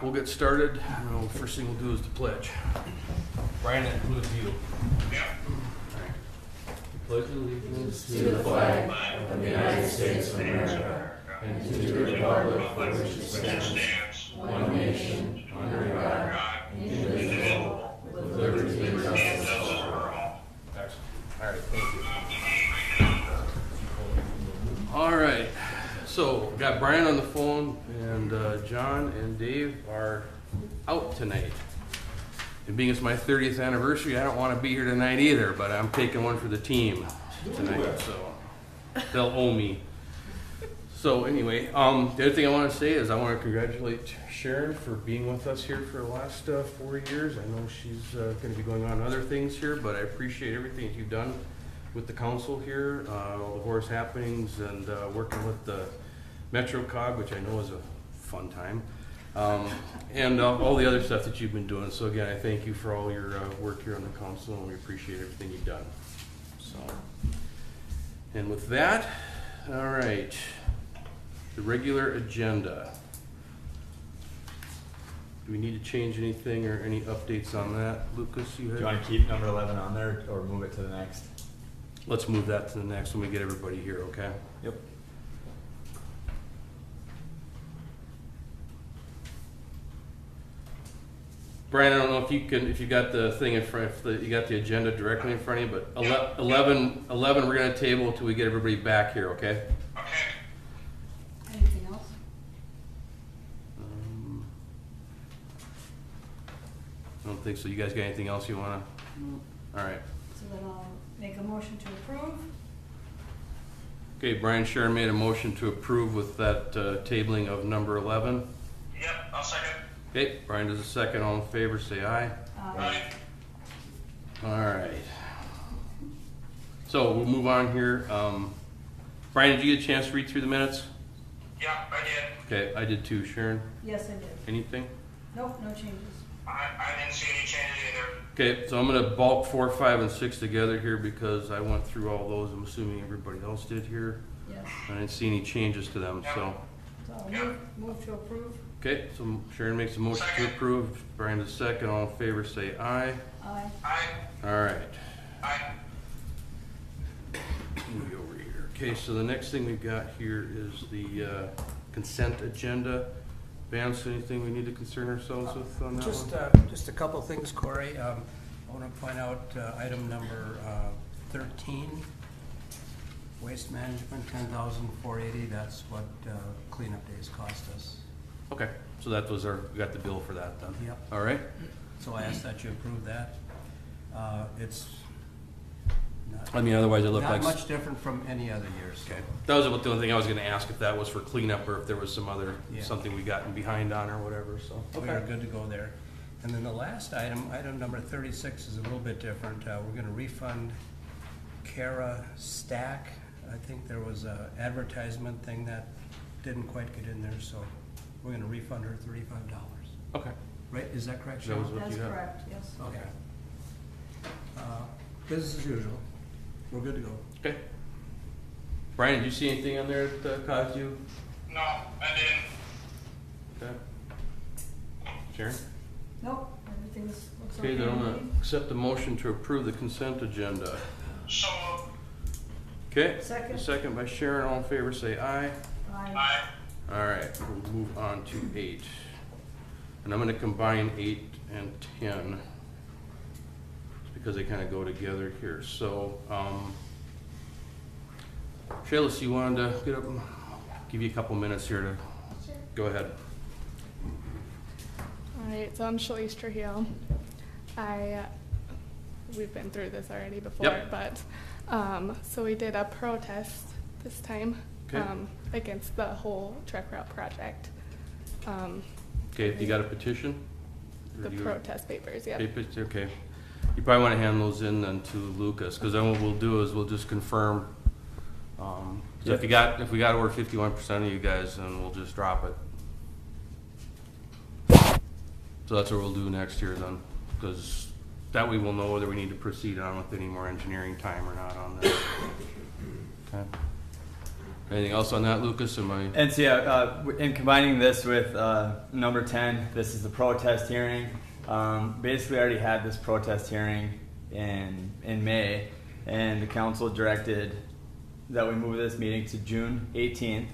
We'll get started. First thing we'll do is the pledge. Brian, that includes you. Yeah. Pledge allegiance to the flag of the United States of America and to the republic for which it stands, one nation, under God, indivisible, with liberty and justice for all. Excellent. All right, thank you. All right, so got Brian on the phone, and John and Dave are out tonight. And being it's my 30th anniversary, I don't want to be here tonight either, but I'm taking one for the team tonight, so they'll owe me. So anyway, the other thing I want to say is I want to congratulate Sharon for being with us here for the last 4 years. I know she's going to be going on other things here, but I appreciate everything that you've done with the council here, all the Horace happenings, and working with the Metro Cog, which I know is a fun time, and all the other stuff that you've been doing. So again, I thank you for all your work here on the council, and we appreciate everything you've done. So, and with that, all right, the regular agenda. Do we need to change anything or any updates on that, Lucas? Do you want to keep number 11 on there or move it to the next? Let's move that to the next when we get everybody here, okay? Yep. Brian, I don't know if you got the thing in front, you got the agenda directly in front of you, but 11 we're gonna table until we get everybody back here, okay? Okay. Anything else? I don't think so. You guys got anything else you wanna? No. All right. So then I'll make a motion to approve. Okay, Brian Sharon made a motion to approve with that tabling of number 11. Yep, I'll second. Okay, Brian does a second. All in favor, say aye. Aye. All right. So we'll move on here. Brian, did you get a chance to read through the minutes? Yeah, I did. Okay, I did too. Sharon, Yes, I did. anything? Nope, no changes. I didn't see any changes either. Okay, so I'm gonna bulk 4, 5, and 6 together here because I went through all those. I'm assuming everybody else did here. Yes. I didn't see any changes to them, so. So I'll move to approve. Okay, so Sharon makes a motion to Second. approve. Brian does second. All in favor, say aye. Aye. Aye. All right. Aye. Move you over here. Okay, so the next thing we've got here is the consent agenda. Vance, anything we need to concern ourselves with on that one? Just a couple things, Corey. I want to point out item number 13, waste management, $10,480. That's what cleanup days cost us. Okay, so that was we got the bill for that then? Yep. All right. So I ask that you approve that. It's I mean, otherwise it looked not like. much different from any other years. Okay, that was about the only thing I was gonna ask, if that was for cleanup or if there was some other, Yeah. something we gotten behind on or whatever, so. We are good to go there. And then the last item, item number 36, is a little bit different. We're going to refund Kara Stack. I think there was a advertisement thing that didn't quite get in there, so we're going to refund her $35. Okay. Right, is that correct, That was Cheryl? what That's you have. correct, yes. Okay. Business as usual. We're good to go. Okay. Brian, did you see anything on there that caused you? No, I didn't. Okay. Sharon? Nope, everything looks okay. Okay, then I'm to gonna me. accept the motion to approve the consent agenda. So moved. Okay? Second. Second by Sharon, all in favor say aye. Aye. Aye. All right, we'll move on to 8. And I'm gonna combine 8 and 10. Because they kind of go together here. So, Shayla, you wanted to get up and give you a couple minutes here to go ahead. All right, so I'm Shalice Trujillo. We've been through this already before, Yep. but so we did a protest this time Okay. against the whole truck route project. Okay, you got a petition? Or The do you- protest papers, yeah. Papers, okay. You probably want to hand those in then to Lucas, because then what we'll do is we'll just confirm. So if we got over 51% of you guys, then we'll just drop it. So that's what we'll do next year then, because that way we'll know whether we need to proceed on with any more engineering time or not on that. Okay. Anything else on that, Lucas? Am I? And so yeah, in combining this with number 10, this is the protest hearing. Basically, I already had this protest hearing in May, and the council directed that we move this meeting to June 18th.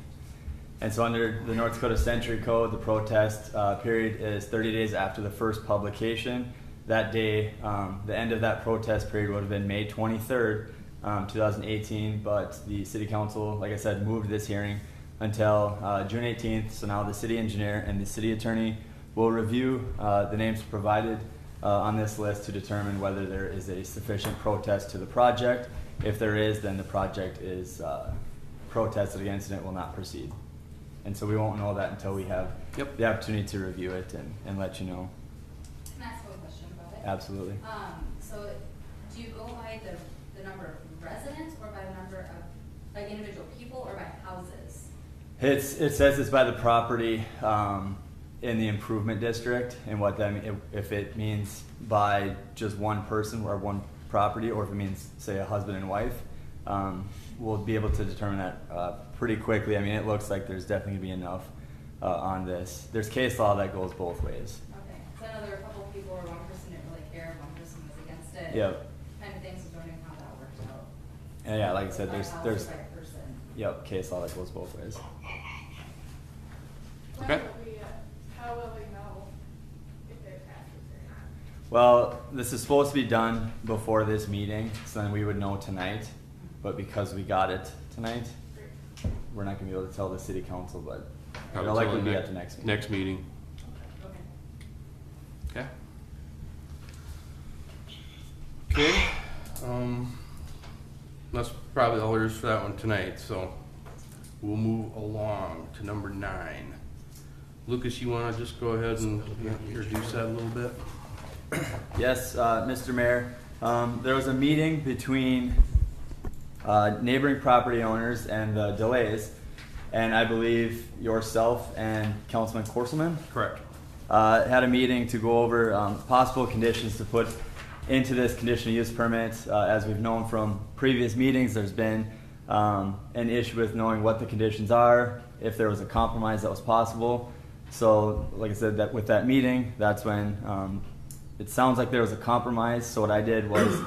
And so under the North Dakota Century Code, the protest period is 30 days after the first publication. That day, the end of that protest period would have been May 23rd, 2018, but the city council, like I said, moved this hearing until June 18th. So now the city engineer and the city attorney will review the names provided on this list to determine whether there is a sufficient protest to the project. If there is, then the project is protested against and it will not proceed. And so we won't know that until we have the opportunity to review it and let you know. Can I ask one question about it? Absolutely. So do you go by the number of residents or by the number of like individual people or by houses? It says it's by the property in the improvement district, and what that if it means by just one person or one property, or if it means say a husband and wife, we'll be able to determine that pretty quickly. I mean, it looks like there's definitely gonna be enough on this. There's case law that goes both ways. Okay, so I know there were a couple of people where one person didn't really care, one person was against it. Yep. Kind of things, so wondering how that worked out. And yeah, like I said, By there's house or by person. case law that goes both ways. Okay. How will we know if it passes or not? Well, this is supposed to be done before this meeting, so then we would know tonight. But because we got it tonight, we're not gonna be able to tell the city council, but it'll likely be at the next meeting. Next meeting. Okay. Okay. Okay. That's probably all there is for that one tonight, so we'll move along to number 9. Lucas, you wanna just go ahead and introduce that a little bit? Yes, Mr. Mayor, there was a meeting between neighboring property owners and the delays, and I believe yourself and Councilman Korselman Correct. had a meeting to go over possible conditions to put into this conditional use permit. As we've known from previous meetings, there's been an issue with knowing what the conditions are, if there was a compromise that was possible. So, like I said, that with that meeting, that's when it sounds like there was a compromise. So what I did was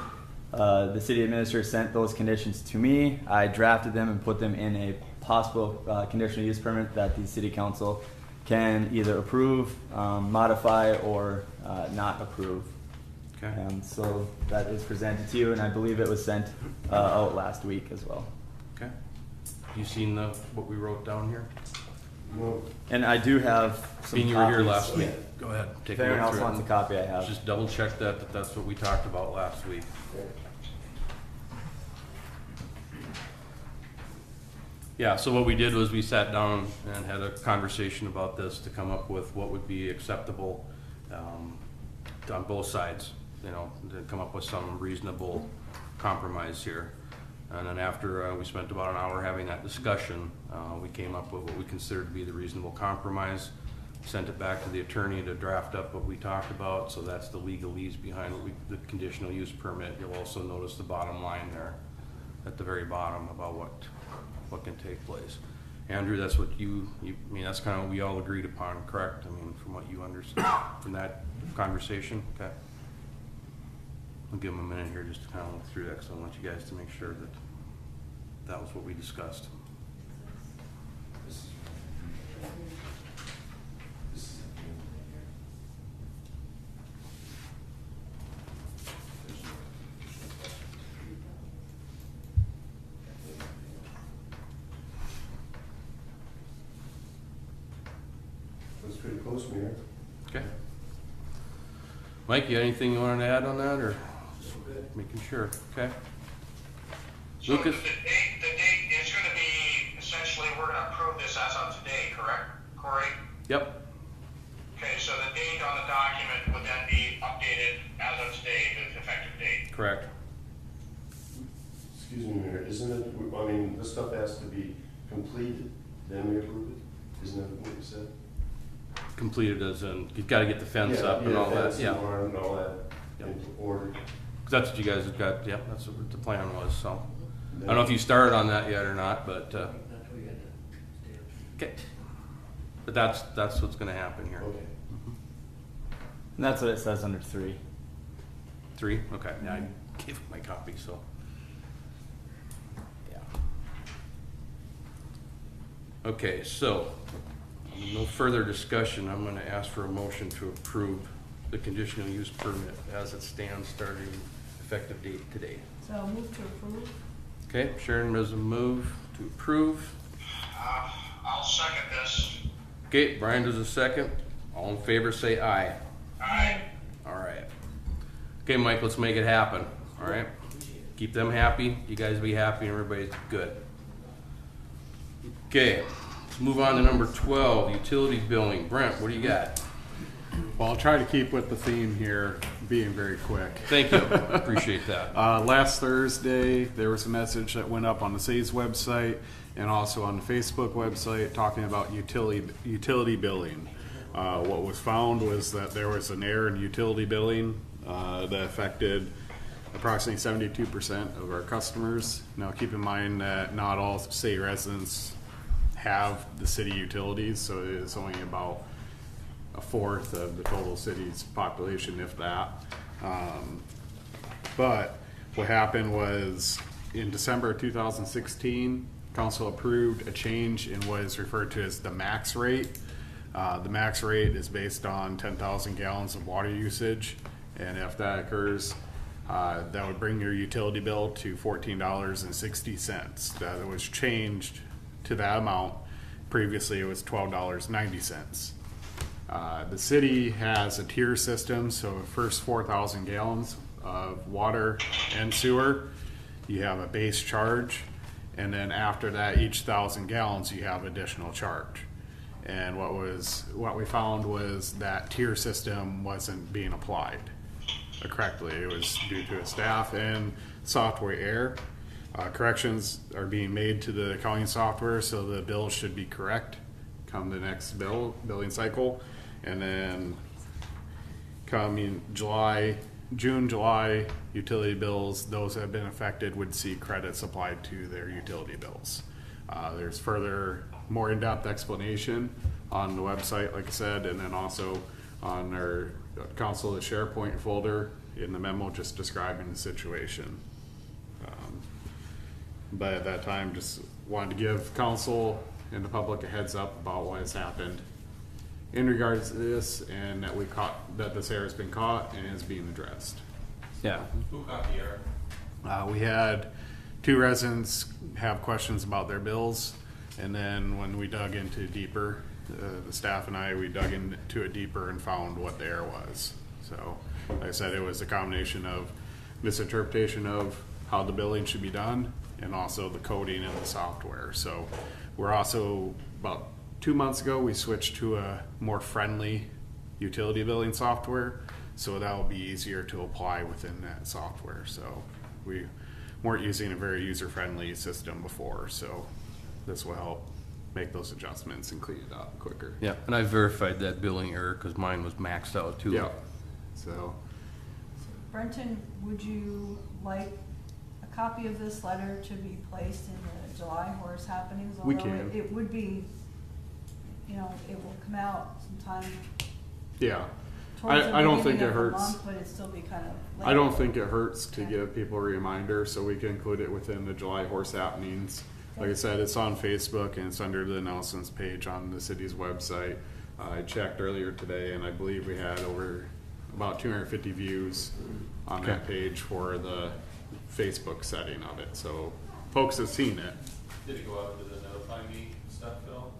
the city administrator sent those conditions to me. I drafted them and put them in a possible conditional use permit that the city council can either approve, modify, or not approve. Okay. And so that is presented to you, and I believe it was sent out last week as well. Okay. You seen what we wrote down here? And I do have some Being you were here copies. last week. Go ahead. Take If a anyone look else through wants it. a copy, I have. Just double check that that's what we talked about last week. Yeah, so what we did was we sat down and had a conversation about this to come up with what would be acceptable on both sides, you know, to come up with some reasonable compromise here. And then after we spent about an hour having that discussion, we came up with what we considered to be the reasonable compromise, sent it back to the attorney to draft up what we talked about. So that's the legalese behind the conditional use permit. You'll also notice the bottom line there at the very bottom about what can take place. Andrew, that's what I mean, that's kind of what we all agreed upon, correct? I mean, from what you understand from that conversation, okay? I'll give them a minute here just to kind of look through that, because I want you guys to make sure that that was what we discussed. That's pretty close, Mayor. Okay. Mike, you got anything you wanted to add on that, or just making sure? Okay. So Lucas? the date is gonna be, essentially, we're gonna approve this as of today, correct, Corey? Yep. Okay, so the date on the document would then be updated as of today, the effective date. Correct. Excuse me, Mayor, isn't it, I mean, this stuff has to be completed, then we approve it? Isn't that what you said? Completed as in, you've got to get the fence up and all that. fence and Yeah. barn and all that Yep. into order. 'Cause that's what you guys have got. Yep, that's what the plan was. So I don't know if you started on that yet or not, but Okay. But that's what's gonna happen here. Okay. And that's what it says under 3. 3? Okay, yeah, I gave him my copy, so. Yeah. Okay, so, no further discussion, I'm gonna ask for a motion to approve the conditional use permit as it stands, starting effective date today. So I'll move to approve. Okay, Sharon does a move to approve. I'll second this. Okay, Brian does a second. All in favor, say aye. Aye. All right. Okay, Mike, let's make it happen, all right? Keep them happy, you guys be happy, and everybody's good. Okay, let's move on to number 12, utility billing. Brent, what do you got? Well, I'll try to keep with the theme here, being very quick. Thank you, appreciate that. Last Thursday, there was a message that went up on the city's website and also on the Facebook website talking about utility billing. What was found was that there was an error in utility billing that affected approximately 72% of our customers. Now, keep in mind that not all city residents have the city utilities, so it is only about a fourth of the total city's population, if that. But what happened was in December 2016, council approved a change in what is referred to as the max rate. The max rate is based on 10,000 gallons of water usage, and if that occurs, that would bring your utility bill to $14.60. That was changed to that amount. Previously, it was $12.90. The city has a tier system, so the first 4,000 gallons of water and sewer, you have a base charge, and then after that, each 1,000 gallons, you have additional charge. And what we found was that tier system wasn't being applied correctly. It was due to a staff and software error. Corrections are being made to the accounting software, so the bill should be correct come the next billing cycle. And then coming June, July utility bills, those that have been affected would see credits applied to their utility bills. There's further, more in-depth explanation on the website, like I said, and then also on our council the SharePoint folder in the memo just describing the situation. But at that time, just wanted to give council and the public a heads up about what has happened in regards to this, and that this error has been caught and is being addressed. Yeah. Who got the error? We had 2 residents have questions about their bills, and then when we dug into deeper, the staff and we dug into it deeper and found what the error was. So, like I said, it was a combination of misinterpretation of how the billing should be done and also the coding and the software. So we're also, about 2 months ago, we switched to a more friendly utility billing software, so that will be easier to apply within that software. So we weren't using a very user-friendly system before, so this will help make those adjustments and clean it up quicker. Yeah, and I verified that billing error because mine was maxed out too. Yeah. So Brenton, would you like a copy of this letter to be placed in the July Horace happenings? We Although can. It would be, it will come out sometime yeah, towards the I don't beginning think it of the hurts. month, but it'd still be kind of late. I don't think it hurts to Okay. give people a reminder, so we can include it within the July Horse happenings. Like I said, it's on Facebook and it's under the announcements page on the city's website. I checked earlier today, and I believe we had over about 250 views on that page for the Facebook setting of it. So folks have seen it. Did it go out to the notify me stuff, Phil?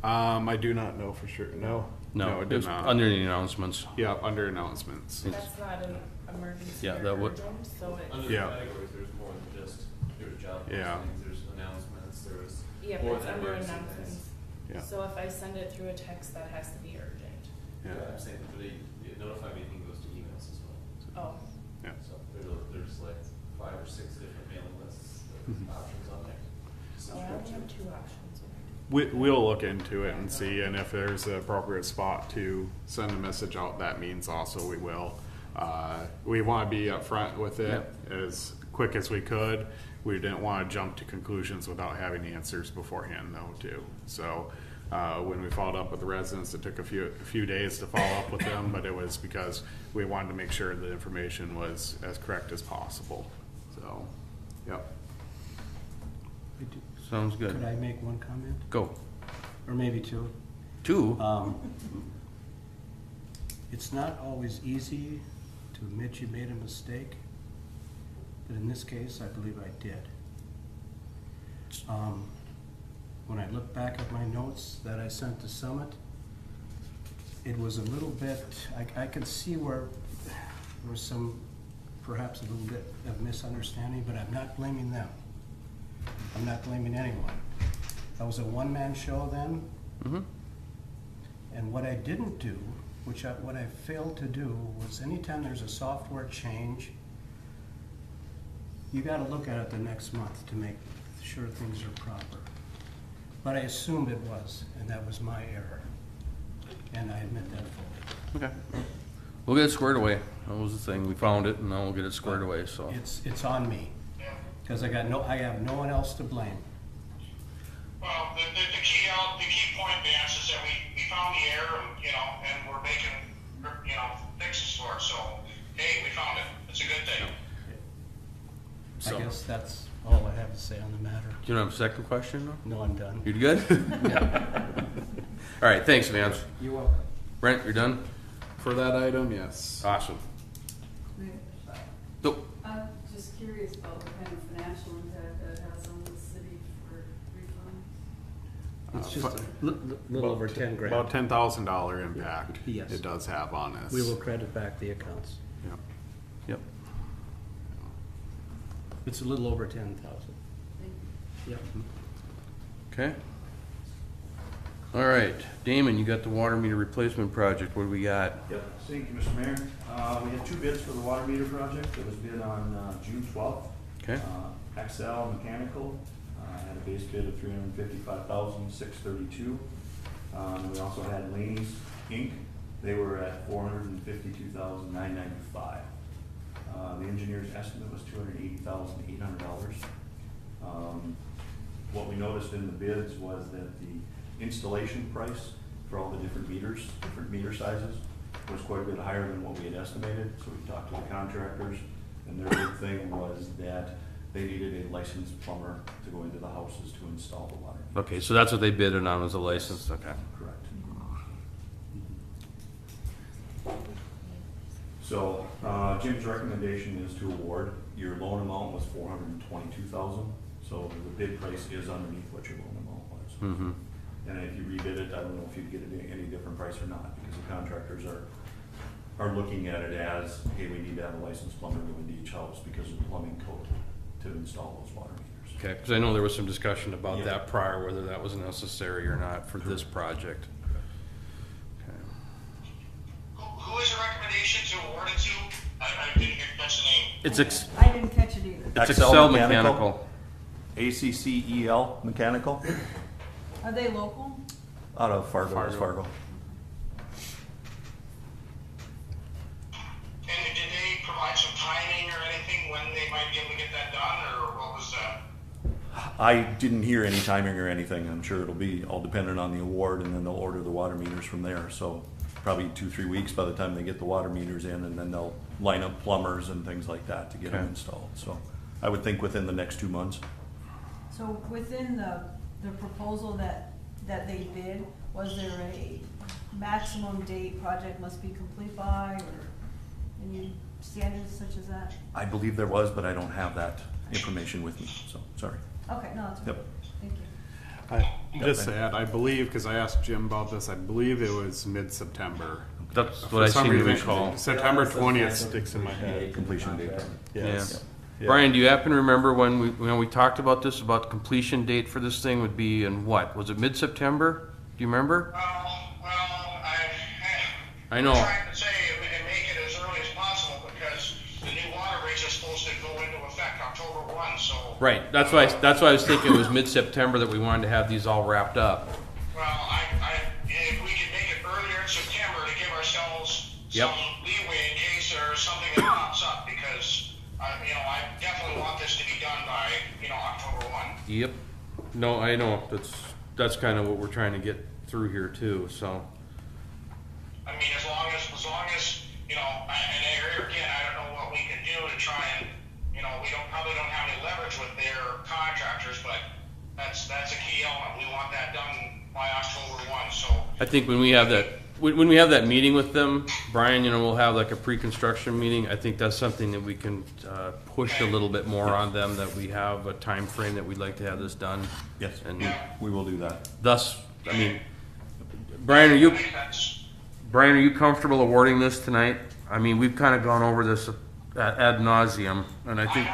I do not know for sure. No, No, it it did was not. under the announcements. Yeah, under announcements. That's not an emergency Yeah, or that would- urgent, so Under it's, the Yeah. categories, there's more than just, there's job Yeah. postings, there's announcements, there's yeah, more but it's than under emergency announcements. things. Yeah. So if I send it through a text, that has to be urgent. Yeah. I'm saying, but the notify me thing goes to emails as well. Oh, Yeah. So there's like 5 or 6 different mailing lists, Mhm. options on there. so I only have 2 options. We'll look into it and see, and if there's an appropriate spot to send a message out, that means also we will. We want to be upfront with it as quick as we could. We didn't want to jump to conclusions without having the answers beforehand, though, too. So When we followed up with the residents, it took a few days to follow up with them, but it was because we wanted to make sure the information was as correct as possible. So, yep. Sounds good. Could I make one comment? Go. Or maybe two? Two? It's not always easy to admit you made a mistake, but in this case, I believe I did. When I look back at my notes that I sent to Summit, it was a little bit, I could see where there was perhaps a little bit of misunderstanding, but I'm not blaming them. I'm not blaming anyone. I was a one-man show then. Mm-hmm. And what I didn't do, what I failed to do, was anytime there's a software change, you gotta look at it the next month to make sure things are proper. But I assumed it was, and that was my error. And I admit that fully. Okay. We'll get it squared away. That was the thing. We found it, and now we'll get it squared away, so. It's on me, because I have no one else to blame. Well, the key point, Vance, is that we found the error, and we're making, fixes for it. So, hey, we found it. It's a good thing. So. I guess that's all I have to say on the matter. Do you have a second question? though? No, I'm done. You good? Yeah. All right, thanks, Vance. You're welcome. Brent, you're done? For that item, yes. Awesome. Nope. I'm just curious about what kind of financial impact that has on the city for refunds. It's just a little over 10 grand. About $10,000 impact. Yes. It does have on us. We will credit back the accounts. Yep. Yep. It's a little over 10,000. Yep. Okay. All right, Damon, you got the water meter replacement project. What do we got? Yep, thank you, Mr. Mayor. We had 2 bids for the water meter project. It was bid on June 12th. Okay. XL Mechanical had a base bid of $355,632. We also had Laney's Inc. They were at $452,995. The engineer's estimate was $280,800. What we noticed in the bids was that the installation price for all the different meters, different meter sizes, was quite a bit higher than what we had estimated. So we talked to the contractors, and their big thing was that they needed a licensed plumber to go into the houses to install the water. Okay, so that's what they bid it on, was a license, okay. Correct. So, Jim's recommendation is to award. Your loan amount was $422,000, so the bid price is underneath what your loan amount was. Mm-hmm. And if you rebid it, I don't know if you'd get any different price or not, because the contractors are looking at it as, hey, we need to have a licensed plumber go into each house because of the plumbing code to install those water meters. Okay, because I know there was some discussion about Yeah. that prior, whether that was necessary or not for this project. Okay. Who is the recommendation to award it to? I didn't catch the name. It's I didn't catch it either. It's Excel Excel Mechanical. Mechanical. ACCEL Mechanical, Are they local? out of Fargo. And did they provide some timing or anything when they might be able to get that done, or what was that? I didn't hear any timing or anything. I'm sure it'll be all dependent on the award, and then they'll order the water meters from there. So probably 2-3 weeks by the time they get the water meters in, and then they'll line up plumbers and things like that to get them Okay. installed. So I would think within the next 2 months. So within the proposal that they bid, was there a maximum date project must be complete by, or any standards such as that? I believe there was, but I don't have that information with me, so sorry. Okay, no, that's okay. Yep. Thank you. Just to add, I believe, because I asked Jim about this, I believe it was mid-September. That's For what I some seem to reason, recall. September 20th sticks in my head. Completion date. Yes. Yeah. Brian, do you happen to remember when we talked about this, about the completion date for this thing would be in what? Was it mid-September? Do you remember? I know. I'm trying to say and make it as early as possible because the new water rates are supposed to go into effect October 1, so. Right, that's why I was thinking it was mid-September that we wanted to have these all wrapped up. Well, if we could make it earlier in September to give ourselves Yep. some leeway in case there's something that pops up, because I definitely want this to be done by, October 1. Yep. No, I know. That's kind of what we're trying to get through here too, so. I mean, as long as, you know, and here again, I don't know what we can do to try and, you know, we probably don't have any leverage with their contractors, but that's a key element. We want that done by October 1, so. I think when we have that meeting with them, Brian, you know, we'll have like a pre-construction meeting. I think that's something that we can push a little bit more on them, that we have a time frame that we'd like to have this done. Yes, And we will do that. thus, I mean, Brian, are Makes sense. you comfortable awarding this tonight? I mean, we've kind of gone over this ad nauseum, and I think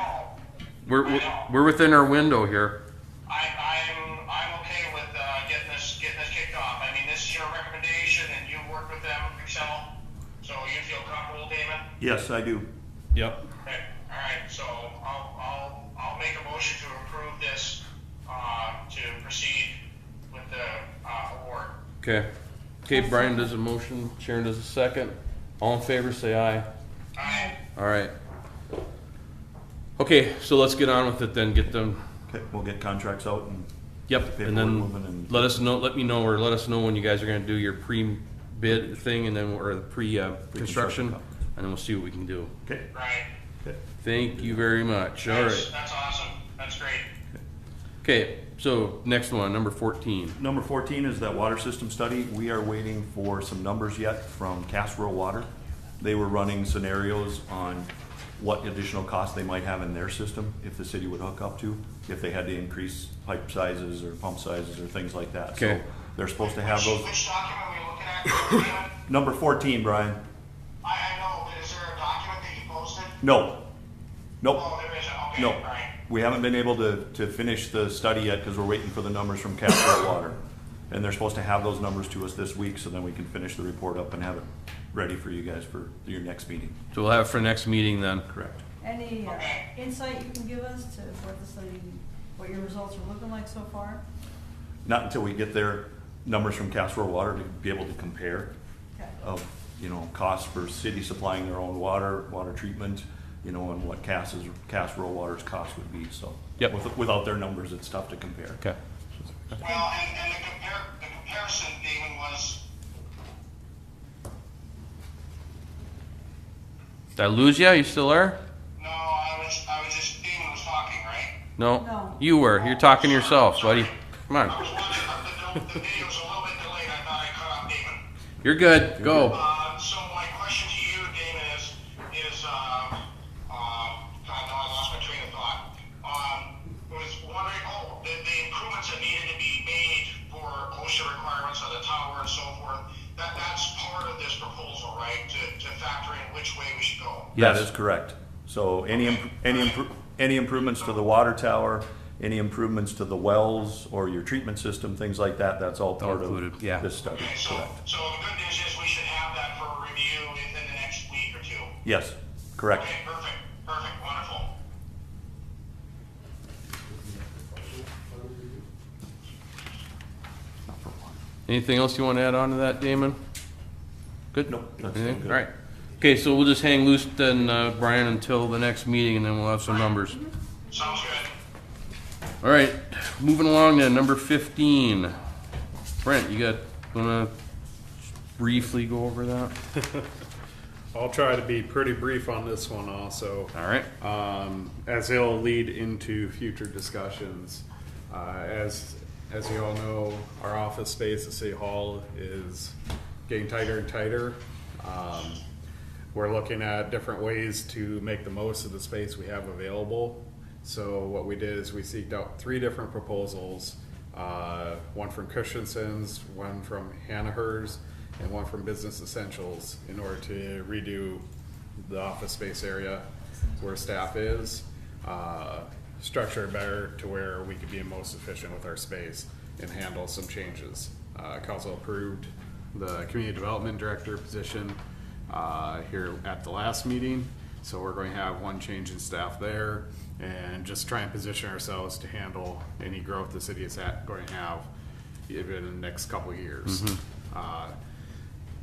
we're within our window here. I'm okay with getting this kicked off. I mean, this is your recommendation, and you work with them, Excel, so you feel comfortable, Damon? Yes, I do. Yep. Okay. All right. So I'll make a motion to approve this to proceed with the award. Okay. Okay, Brian does a motion, Sharon does a second. All in favor, say aye. Aye. All right. Okay, so let's get on with it then, get them, Okay, we'll get contracts out and yep, paperwork and then moving and- let us know when you guys are gonna do your pre-bid thing, and then, or the construction, and then we'll see what we can do. Okay, Right. okay. Thank you very much, all right. That's awesome. That's great. Okay, so next one, number 14. Number 14 is that water system study. We are waiting for some numbers yet from Rural Water. They were running scenarios on what additional costs they might have in their system if the city would hook up to, if they had to increase pipe sizes or pump sizes or things like that. Okay. So they're supposed to have those. Which document are we looking at? Number 14, Brian. I know, but is there a document that you posted? No. Nope. Oh, there isn't. Okay. No. All right. We haven't been able to finish the study yet because we're waiting for the numbers from Rural Water. And they're supposed to have those numbers to us this week, so then we can finish the report up and have it ready for you guys for your next meeting. So we'll have it for next meeting then. Correct. Any insight you can give us to what the study, what your results are looking like so far? Not until we get their numbers from Rural Water to be able to compare Okay. of, you know, costs for city supplying their own water treatment, you know, and what Rural Water's cost would be, so. Yep. Without their numbers, it's tough to compare. Okay. Well, and the comparison, Damon, was. Did I lose you? You still there? No, I was just, Damon was talking, right? No? No. You were. You're talking to yourself, buddy. Come on. I was watching, the video was a little bit delayed. I thought I cut off Damon. You're good. Go. So my question to you, Damon, is God, now I lost my train of thought. Was wondering, the improvements that needed to be made for OSHA requirements of the tower and so forth, that's part of this proposal, right? To factor in which way we should go. That is correct. So any improvements to the water tower, any improvements to the wells or your treatment system, things like that, that's all part included, of yeah. this study. Okay, so Correct. the good news is we should have that for review within the next week or two. Yes, correct. Okay, perfect, wonderful. Anything else you want to add on to that, Damon? Good? No, that's Anything? good. All right. Okay, so we'll just hang loose then, Brian, until the next meeting, and then we'll have some numbers. Sounds good. All right, moving along then, number 15. Brent, wanna briefly go over that? I'll try to be pretty brief on this one also. All right. As it'll lead into future discussions. As you all know, our office space at City Hall is getting tighter and tighter. We're looking at different ways to make the most of the space we have available. So what we did is we seeked out 3 different proposals, one from Christensen's, one from Hanaher's, and one from Business Essentials in order to redo the office space area where staff is, structure it better to where we could be most efficient with our space and handle some changes. Council approved the Community Development Director position here at the last meeting, so we're going to have one change in staff there and just try and position ourselves to handle any growth the city is going to have even in the next couple of years.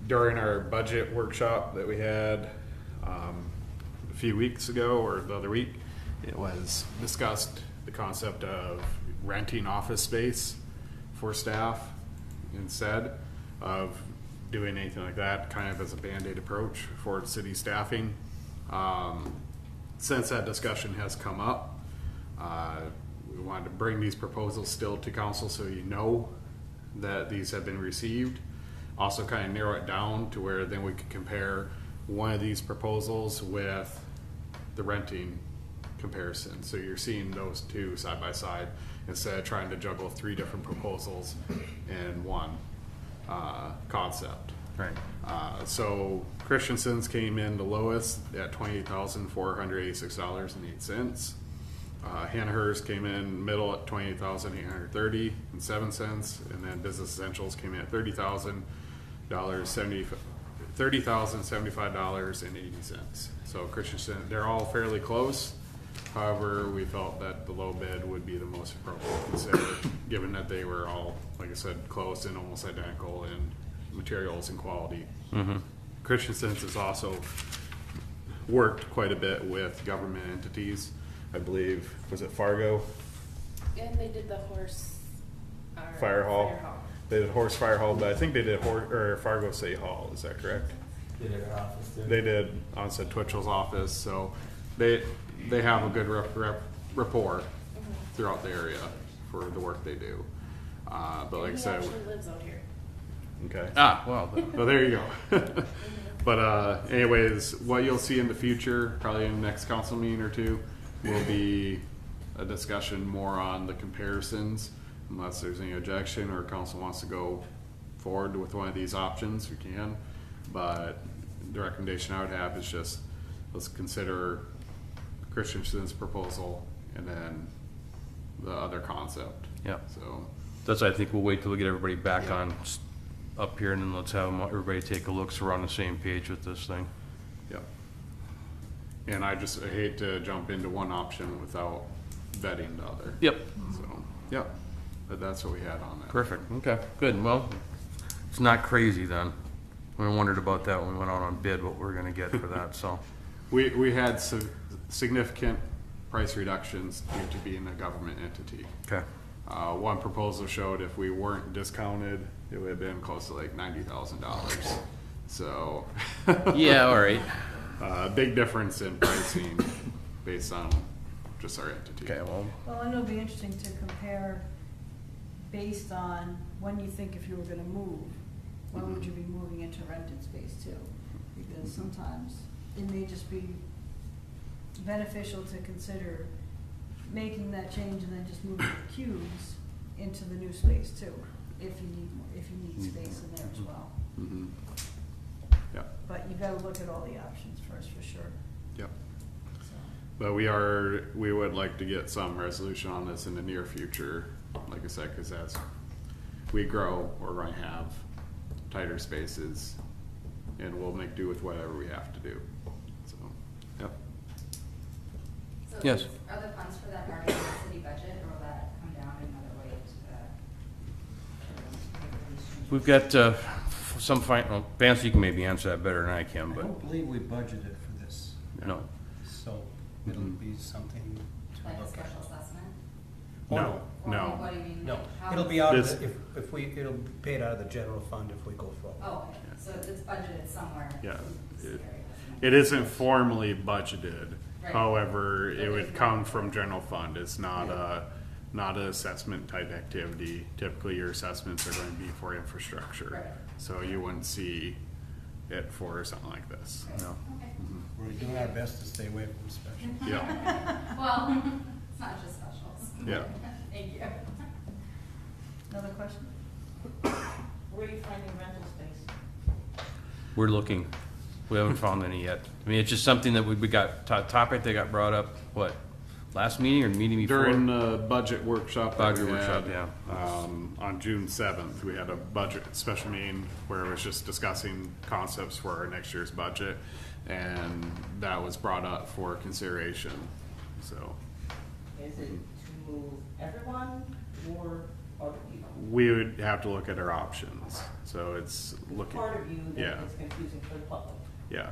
During our budget workshop that we had a few weeks ago or the other week, it was discussed the concept of renting office space for staff instead of doing anything like that, kind of as a Band-Aid approach for city staffing. Since that discussion has come up, we wanted to bring these proposals still to council so you know that these have been received. Also kind of narrow it down to where then we could compare one of these proposals with the renting comparison. So you're seeing those two side by side instead of trying to juggle 3 different proposals in one concept. Right. So Christensen's came in the lowest at $28,486.08. Hannahurst came in middle at $28,830.07, and then Business Essentials came in at $30,075.80. So Christensen, they're all fairly close. However, we felt that the low bid would be the most appropriate to consider, given that they were all, like I said, close and almost identical in materials and quality. Christensen's has also worked quite a bit with government entities. I believe, was it Fargo? And they did the horse. Fire Hall. They did Horse Fire Hall, but I think they did Fargo City Hall. Is that correct? They did our office too. They did onset Twitchell's office, so they have a good rapport throughout the area for the work they do. But like I said, He actually lives out here. okay. Well, Well, there you go. But anyways, what you'll see in the future, probably in the next council meeting or two, will be a discussion more on the comparisons, unless there's any objection or council wants to go forward with one of these options, we can. But the recommendation I would have is just, let's consider Christensen's proposal and then the other concept. Yeah. So, that's, I think we'll wait till we get everybody back on up here, and then let's have everybody take a look so we're on the same page with this thing. yeah. And I hate to jump into one option without vetting the other. Yep. So, yeah, but that's what we had on that. Perfect. Okay, good. Well, it's not crazy then. We wondered about that when we went out on bid, what we're gonna get for that, so. We had significant price reductions due to being a government entity. Okay. One proposal showed if we weren't discounted, it would have been close to like $90,000. So. Yeah, all right. Big difference in pricing based on just our entity. Okay, well, Well, and it'll be interesting to compare based on when you think if you were gonna move, when would you be moving into rented space too? Because sometimes it may just be beneficial to consider making that change and then just moving the cubes into the new space too, if you need space in there as well. Mm-hmm. Yeah, But you gotta look at all the options first, for sure, yep. so. But we would like to get some resolution on this in the near future, like I said, because as we grow, we're going to have tighter spaces, and we'll make do with whatever we have to do. So, yep. So Yes. Are the funds for that already in the city budget, or will that come down another way to we've got, some well, Vance, you can maybe answer that better than I can, I but, don't believe we budgeted for this, no. so it'll be something to like a look at. special assessment? Oh, No, Or no. What do you mean? No, like, how it'll is- be out of This- the, if we, it'll be paid out of the general fund if we go forward. Oh, okay, so it's budgeted somewhere. Yeah. in this area. It isn't formally budgeted. Right. However, But it would it's come not- from general fund. It's not not an assessment type activity. Typically, your assessments are going to be for infrastructure. Right. So you wouldn't see it for something like this. No. Okay. We're doing our best to stay away from special. Yeah, Well, it's not just specials. yeah. Thank you. Another question? Where are you finding rental space? We're looking. We haven't found any yet. I mean, it's just something that we got, topic that got brought up, what, last meeting or the meeting before? During the budget workshop. that Budget we workshop, had, yeah. On June 7th, we had a budget special meeting where it was just discussing concepts for our next year's budget. And that was brought up for consideration, so. Is it to move everyone or other people? We would have to look at our options, so it's looking. Part of you Yeah. that is confusing for the public. Yeah.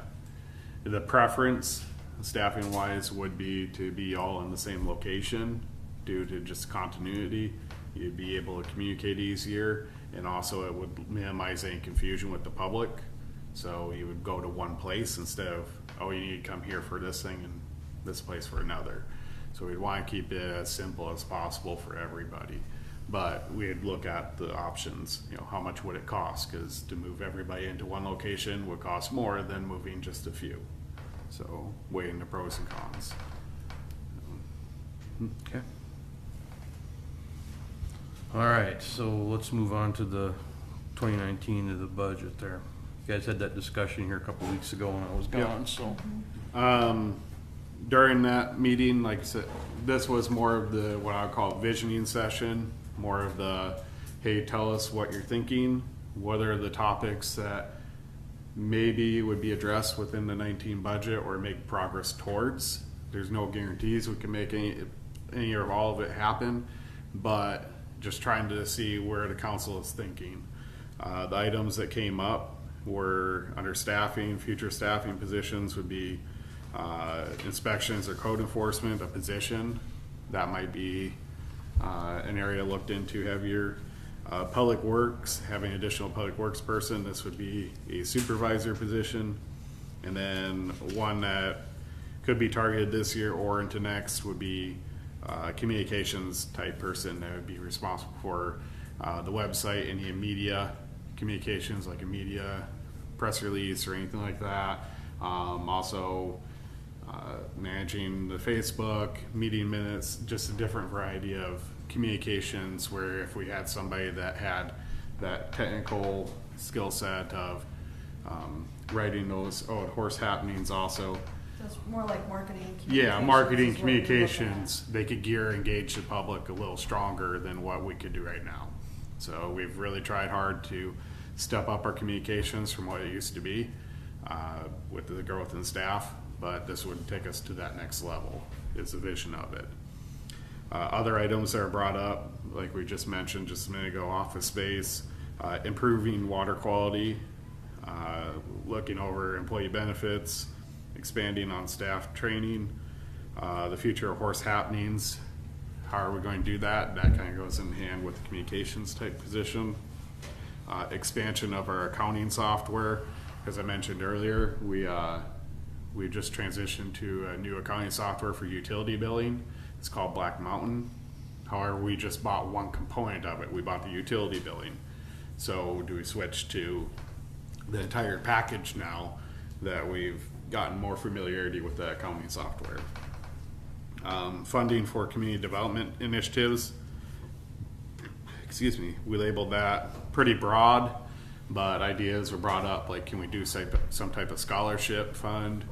The preference, staffing wise, would be to be all in the same location due to just continuity. You'd be able to communicate easier, and also it would minimize any confusion with the public. So you would go to one place instead of, oh, you need to come here for this thing and this place for another. So we'd want to keep it as simple as possible for everybody. But we'd look at the options, you know, how much would it cost? Because to move everybody into one location would cost more than moving just a few. So weighing the pros and cons. Okay. All right, so let's move on to the 2019 to the budget there. You guys had that discussion here a couple weeks ago when I was gone, so. During that meeting, like I said, this was more of the, what I would call visioning session, more of the, hey, tell us what you're thinking. What are the topics that maybe would be addressed within the 19 budget or make progress towards? There's no guarantees we can make any or all of it happen, but just trying to see where the council is thinking. The items that came up were under staffing. Future staffing positions would be inspections or code enforcement, a position that might be an area looked into heavier. Public works, having additional public works person, this would be a supervisor position. And then one that could be targeted this year or into next would be communications type person that would be responsible for the website, any media communications, like a media press release or anything like that. Also managing the Facebook, meeting minutes, just a different variety of communications, where if we had somebody that had that technical skill set of writing those Horace happenings also. So it's more like marketing and communications. Yeah, marketing is what you're looking communications, they could engage the public a little stronger than what we could do right now. So we've really tried hard to step up our communications from what it used to be with the growth in staff, but this would take us to that next level, is the vision of it. Other items that are brought up, like we just mentioned just a minute ago, office space, improving water quality, looking over employee benefits, expanding on staff training, the future of Horace happenings. How are we going to do that? That kind of goes in hand with the communications type position. Expansion of our accounting software. As I mentioned earlier, we just transitioned to a new accounting software for utility billing. It's called Black Mountain. However, we just bought one component of it. We bought the utility billing. So do we switch to the entire package now that we've gotten more familiarity with the accounting software? Funding for community development initiatives. Excuse me, we labeled that pretty broad, but ideas were brought up, like can we do some type of scholarship fund?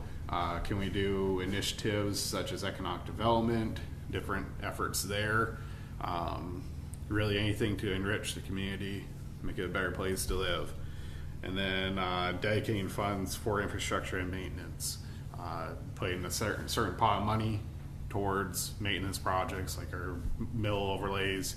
Can we do initiatives such as economic development, different efforts there? Really anything to enrich the community, make it a better place to live. And then dedicating funds for infrastructure and maintenance, putting a certain pot of money towards maintenance projects like our mill overlays,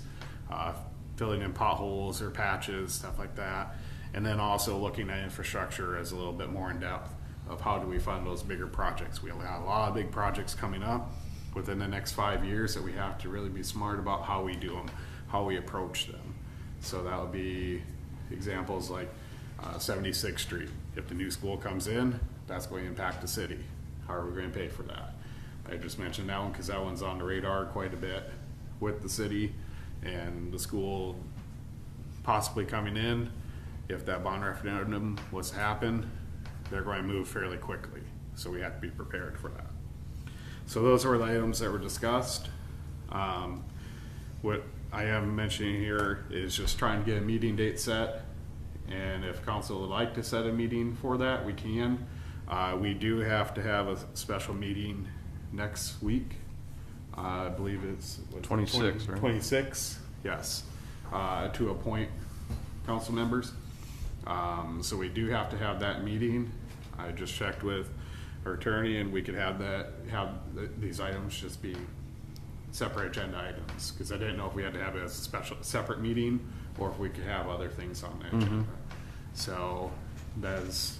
filling in potholes or patches, stuff like that. And then also looking at infrastructure as a little bit more in depth of how do we fund those bigger projects. We have a lot of big projects coming up within the next 5 years that we have to really be smart about how we do them, how we approach them. So that would be examples like 76th Street. If the new school comes in, that's going to impact the city. How are we going to pay for that? I just mentioned that one because that one's on the radar quite a bit with the city and the school possibly coming in. If that bond referendum was to happen, they're going to move fairly quickly. So we have to be prepared for that. So those are the items that were discussed. What I am mentioning here is just trying to get a meeting date set. And if council would like to set a meeting for that, we can. We do have to have a special meeting next week. I believe it's 26, right? 26, yes, to appoint council members. So we do have to have that meeting. I just checked with our attorney, and we could have these items just be separate agenda items, because I didn't know if we had to have it as a separate meeting or if we could have other things on the agenda. So that's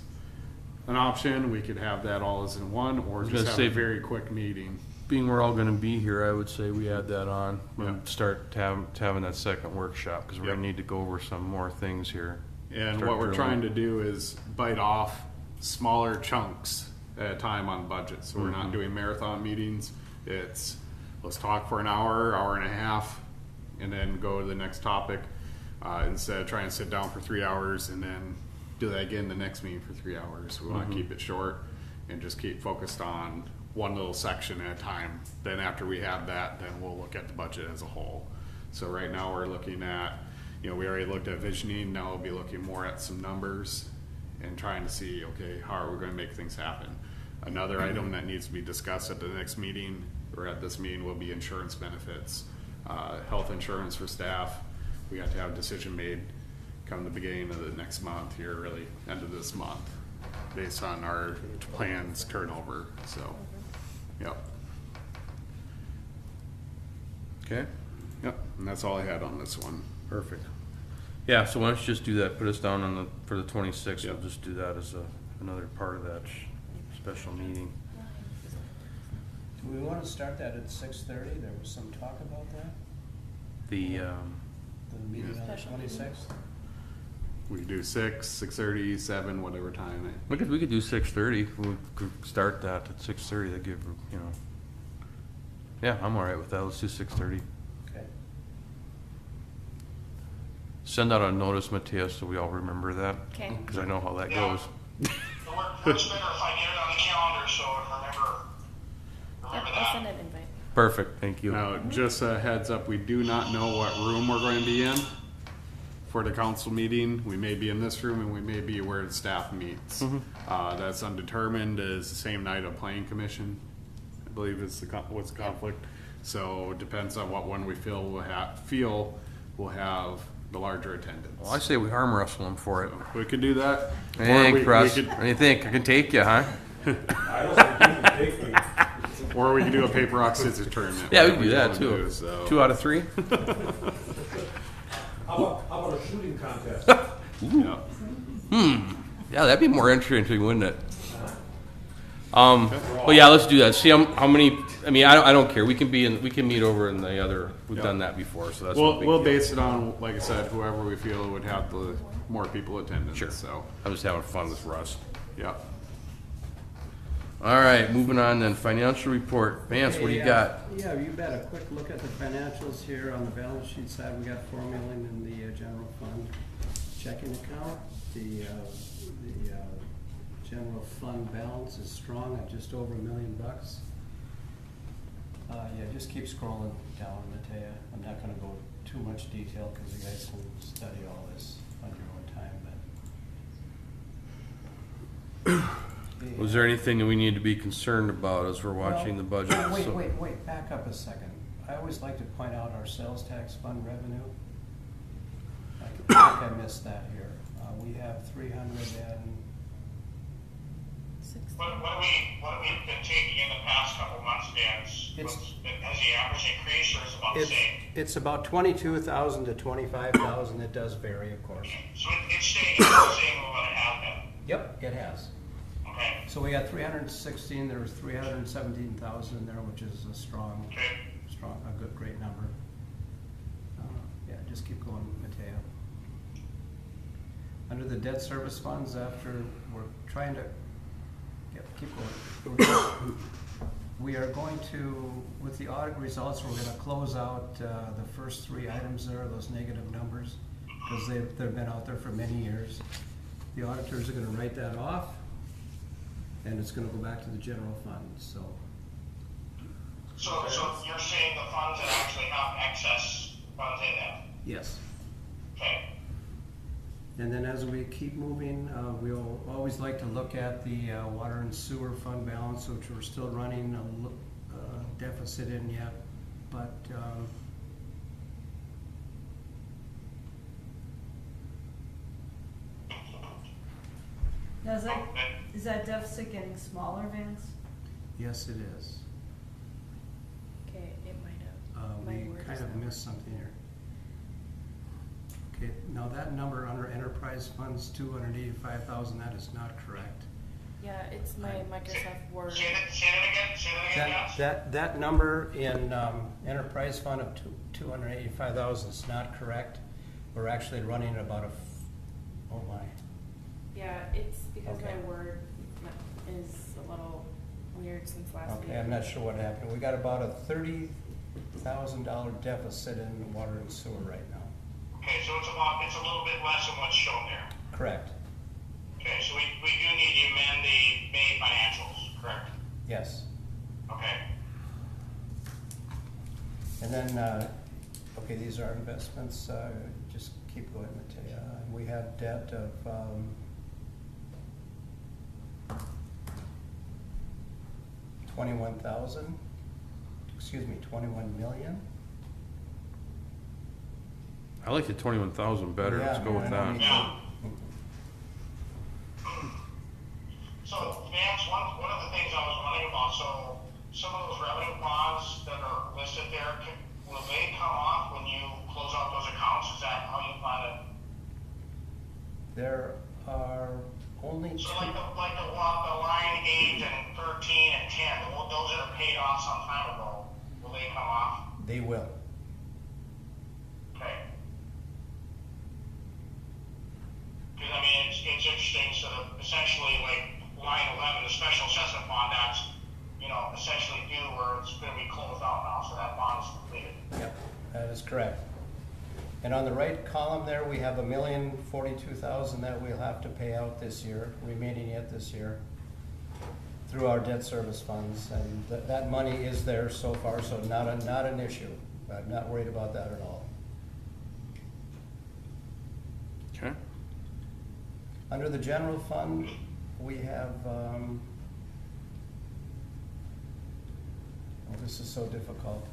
an option. We could have that all as in one, or just have a very quick meeting. being we're all gonna be here, I would say we add that on Yeah. and start having that second workshop, because we're Yep. gonna need to go over some more things here. And Start what we're drilling. trying to do is bite off smaller chunks at a time on budget. So we're not doing marathon meetings. It's, let's talk for an hour, hour and a half, and then go to the next topic. Instead of trying to sit down for 3 hours and then do that again the next meeting for 3 hours. We want to keep it short and just keep focused on one little section at a time. Then after we have that, then we'll look at the budget as a whole. So right now we're looking at, we already looked at visioning. Now we'll be looking more at some numbers and trying to see, okay, how are we going to make things happen? Another item that needs to be discussed at the next meeting or at this meeting will be insurance benefits, health insurance for staff. We got to have a decision made come the beginning of the next month here, really end of this month, based on our plans turnover. So, yep. Okay, Yep, and that's all I had on this one. perfect. Yeah, so why don't you just do that, put us down on for the 26th, Yep. we'll just do that as another part of that special meeting. Do we want to start that at 6:30? There was some talk about that, The, the meeting on the 26th? We could do 6, 6:30, 7, whatever time. we could do 6:30, we could start that at 6:30, that give, yeah, I'm all right with that, let's do 6:30. Okay. Send out a notice, Matthias, so we all remember that. Okay. Because I know how that Yeah. goes. It works better if I get it on the calendar, so I remember Yep, that. I'll send an invite. Perfect, thank you. Now, just a heads up, we do not know what room we're going to be in for the council meeting. We may be in this room and we may be where the staff meets. That's undetermined, is the same night of planning commission, I believe is what's the conflict. So it depends on what one we feel will have the larger attendance. Well, I say we arm wrestle them for it. We could do that. Hey, we Russ, could- what do you think? I can take you, huh? I don't think you can take me. Or we could do a paper, rock, scissors tournament. Yeah, we can whatever do you that wanna too. do, so. 2 out of 3? How about a shooting contest? Yeah. Yeah, that'd be more interesting, wouldn't it? Well, yeah, let's do that. See how many. I mean, I don't care. We can meet over in the other. We've Yeah. done that before, so that's no big We'll deal. base it on, like I said, whoever we feel would have the more people attending. Sure. So, I'm just having fun with Russ. yeah. All right, moving on then. Financial report. Vance, what do you Hey, got? Yeah, you bet. A quick look at the financials here. On the balance sheet side, we got $4 million in the general fund checking account. The general fund balance is strong at just over $1 million. Yeah, just keep scrolling down, Matea. I'm not gonna go too much detail because you guys can study all this on your own time, but. Was there anything that we need to be concerned about as we're watching the budget? Wait, So- wait, back up a second. I always like to point out our sales tax fund revenue. I think I missed that here. We have 300 and, What have we been taking in the past couple of months, Dan? Has the average increased or is it about the same? it's about 22,000 to 25,000. It does vary, of course. So it's staying the same with what it has been. Yep, it has. Okay. So we got 316, there was 317,000 in there, which is a strong, Okay. a good, great number. Yeah, just keep going, Mateo. Under the debt service funds, after we're trying to, yep, keep going. We are going to, with the audit results, we're gonna close out the first 3 items there, those negative numbers, because they've been out there for many years. The auditors are gonna write that off, and it's gonna go back to the general fund, so. So you're saying the funds that actually have excess funds in them? Yes. Okay. And then as we keep moving, we'll always like to look at the water and sewer fund balance, which we're still running a deficit in yet, but Now, is that deficit getting smaller, Vance? yes, it is. Okay, it might have. My We word kind is of not missed something here. Okay, now that number under enterprise funds, 285,000, that is not correct. Yeah, it's my Microsoft Word. Say that again, yes? That number in enterprise fund of 285,000 is not correct. We're actually running at about oh my. Yeah, it's because Okay. my Word is a little weird since last week. Okay, I'm not sure what happened. We got about a $30,000 deficit in water and sewer right now. Okay, so it's a little bit less than what's shown there. Correct. Okay, so we do need to amend the May financials, correct? Yes. Okay. And then, okay, these are investments. Just keep going, Matea. We have debt of $21,000. Excuse me, 21 million. I like the 21,000 better. Let's go with that. Yeah. So, Vance, one of the things I was wondering about, so some of those revenue bonds that are listed there, will they come off when you close out those accounts? Is that how you plan it? There are only So two. like the line 8 and 13 and 10, those that are paid off some time ago, will they come off? They will. Okay. Because I mean, it's interesting, so that essentially like line 11, the special assessment bond, that's, essentially due where it's going to be closed out now, so that bond is completed. Yep, that is correct. And on the right column there, we have $1,042,000 that we'll have to pay out this year, remaining yet this year, through our debt service funds. And that money is there so far, so not an issue. I'm not worried about that at all. Okay. Under the general fund, we have, oh, this is so difficult.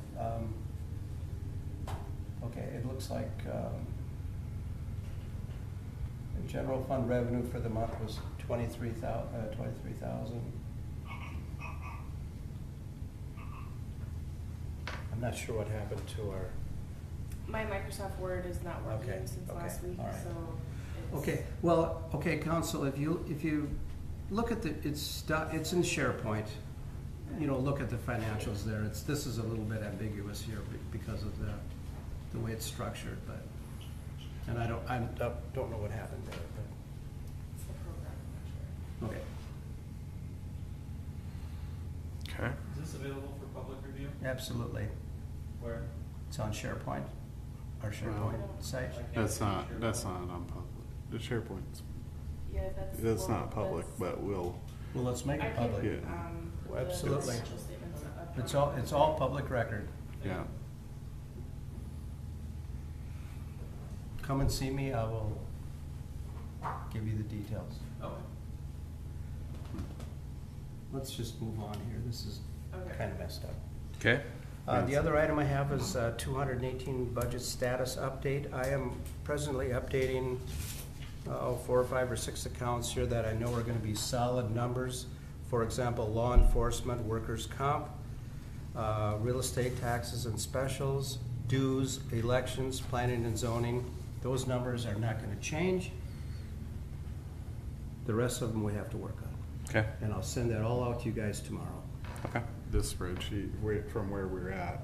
Okay, it looks like the general fund revenue for the month was 23,000. I'm not sure what happened to our. My Microsoft Word is not working Okay, since okay, last week, all right. so it's. Okay, well, okay, Council, if you look at it's in SharePoint, look at the financials there. This is a little bit ambiguous here because of the way it's structured, but, and I don't know what happened there, It's the program, I'm not sure. but, okay, Okay. Is this available for public review? absolutely. Where? It's on SharePoint, our SharePoint site. That's not on public. The SharePoint's, Yeah, that's not public, but we'll, Well, let's make I it can, public. Yeah. put the Absolutely. financial statements up. It's all public record. yeah. Come and see me, I will give you the details. Okay. Let's just move on here, this is Okay. kind of messed up. Okay. The other item I have is 218 budget status update. I am presently updating 4 or 5 or 6 accounts here that I know are gonna be solid numbers. For example, law enforcement, workers' comp, real estate taxes and specials, dues, elections, planning and zoning. Those numbers are not gonna change. The rest of them we have to work on. Okay. And I'll send that all out to you guys tomorrow. Okay. This spreadsheet, from where we're at,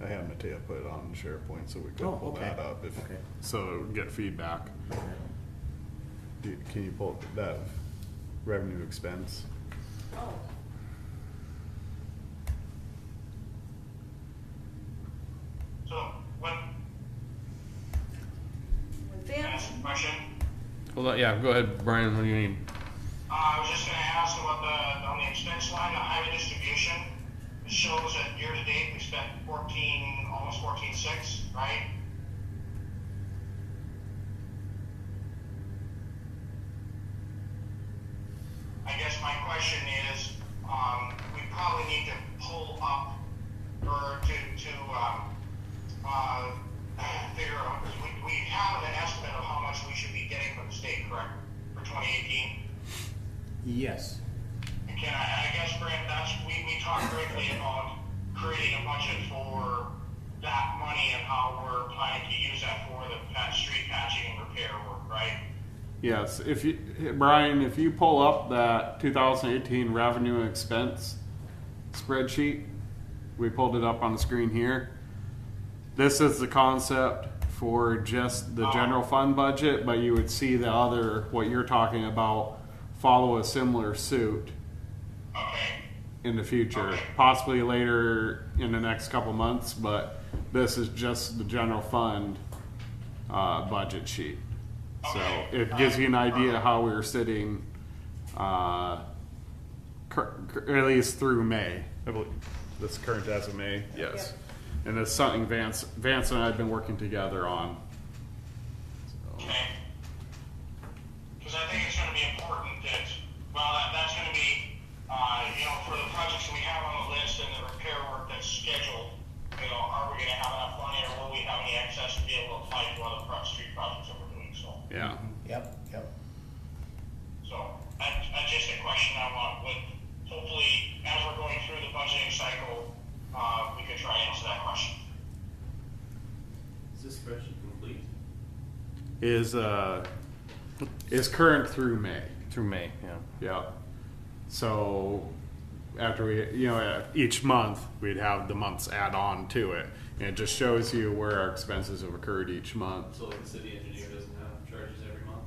I had Matea put it on SharePoint so we could Oh, pull okay. that up Okay. so get feedback. Can you pull that revenue expense? Oh, So, Vance, question? Hold on. Yeah. Go ahead, Brian. What do you need? I was just gonna ask about on the expense line, the highway distribution. It shows that year to date, we spent almost 14.6, right? I guess my question is, we probably need to pull up or to figure out, because we have an estimate of how much we should be getting from the state, correct, for 2018? Yes. Again, I guess, Brent, we talked briefly about creating a budget for that money and how we're planning to use that for the street patching and repair work, right? Yes, if you, Brian, if you pull up that 2018 revenue and expense spreadsheet, we pulled it up on the screen here. This is the concept for just the general fund budget, but you would see the other, what you're talking about, follow a similar suit Okay, in the future, Okay. possibly later in the next couple months, but this is just the general fund budget sheet. So Okay. it gives you an idea how we were sitting, at least through May. I believe this current as of May, yes. And it's something Vance and I have been working together on. okay. Because I think it's gonna be important that, well, that's gonna be, for the projects that we have on the list and the repair work that's scheduled, are we gonna have enough money or will we have any excess to be able to apply to other street projects that we're doing, so. Yeah. Yep. So, that's just a question I want, but hopefully, as we're going through the budgeting cycle, we could try and answer that question. Is this spreadsheet complete? Is current through May. Through May, yeah. Yeah. So after we, each month we'd have the months add on to it. And it just shows you where our expenses have occurred each month. So like the city engineer doesn't have charges every month?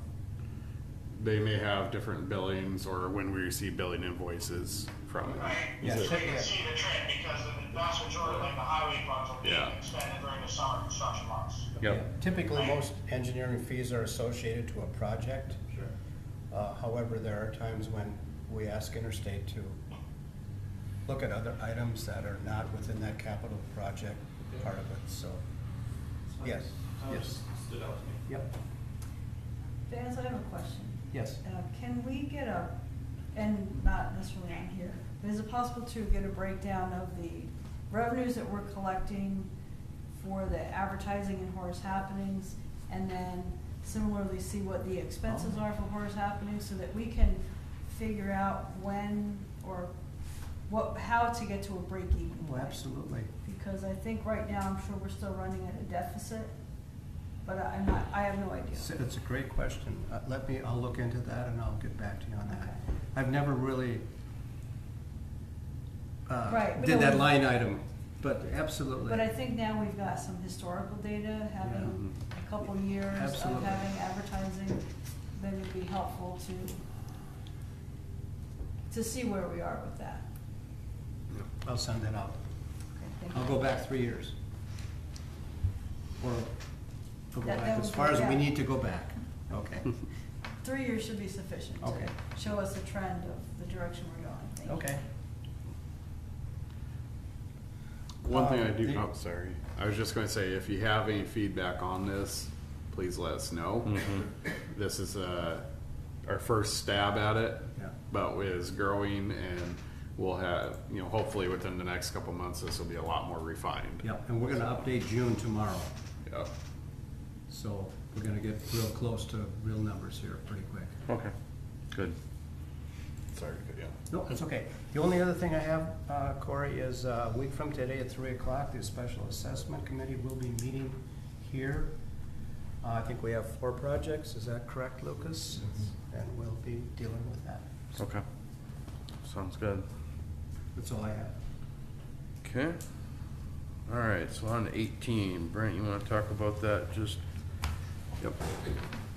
They may have different billings or when we receive billing invoices from it. Right? Yeah, So sure, you yeah. can see the trend, because the vast majority, like the highway funds, will be Yeah. expended during the summer construction months. Yep. Typically, most engineering fees are associated to a project. Sure. However, there are times when we ask Interstate to look at other items that are not within that capital project part of it, so. It's fine. Yes, It yes. just stood out to me. Yep. Vance, I have a question. Yes. Can we get and not necessarily on here, but is it possible to get a breakdown of the revenues that we're collecting for the advertising and Horace Happenings, and then similarly see what the expenses are for Horace Happenings, so that we can figure out when or how to get to a break even? Oh, absolutely. Because I think right now, I'm sure we're still running at a deficit, but I have no idea. It's a great question. I'll look into that and I'll get back to you on that. Okay. I've never really Right, but did no, that we- line item, but absolutely. But I think now we've got some historical data, having a couple years of Absolutely. having advertising, then it'd be helpful to see where we are with that. I'll send that out. Okay, thank I'll you. go back 3 years. Or I'll go That back as would far be- as we yeah. need to go back. Okay. 3 years should be sufficient to Okay. show us a trend of the direction we're going. Thank you. Okay. One thing I do, the- oh, sorry. I was just going to say, if you have any feedback on this, please let us know. This is our first stab at it, Yeah. but it is growing and we'll have, hopefully within the next couple months, this will be a lot more refined. Yep, and we're gonna update June tomorrow, Yeah. so we're gonna get real close to real numbers here pretty quick. Okay, good. Sorry, yeah. No, it's okay. The only other thing I have, Corey, is a week from today at 3 o'clock, the Special Assessment Committee will be meeting here. I think we have 4 projects, is that correct, Lucas? And we'll be dealing with that. Okay. Sounds good. That's all I have. Okay. All right, so on to 18. Brent, you want to talk about that just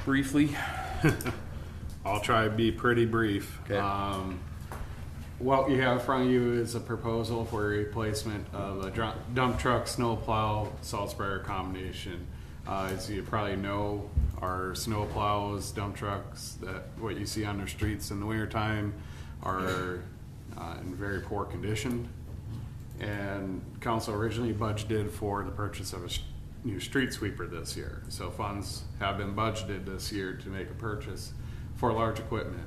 briefly? I'll try to be pretty brief. Okay. What you have in front of you is a proposal for a replacement of a dump truck, snow plow, salt sprayer combination. As you probably know, our snow plows, dump trucks, what you see on the streets in the wintertime are in very poor condition. And council originally budgeted for the purchase of a new street sweeper this year. So funds have been budgeted this year to make a purchase for large equipment.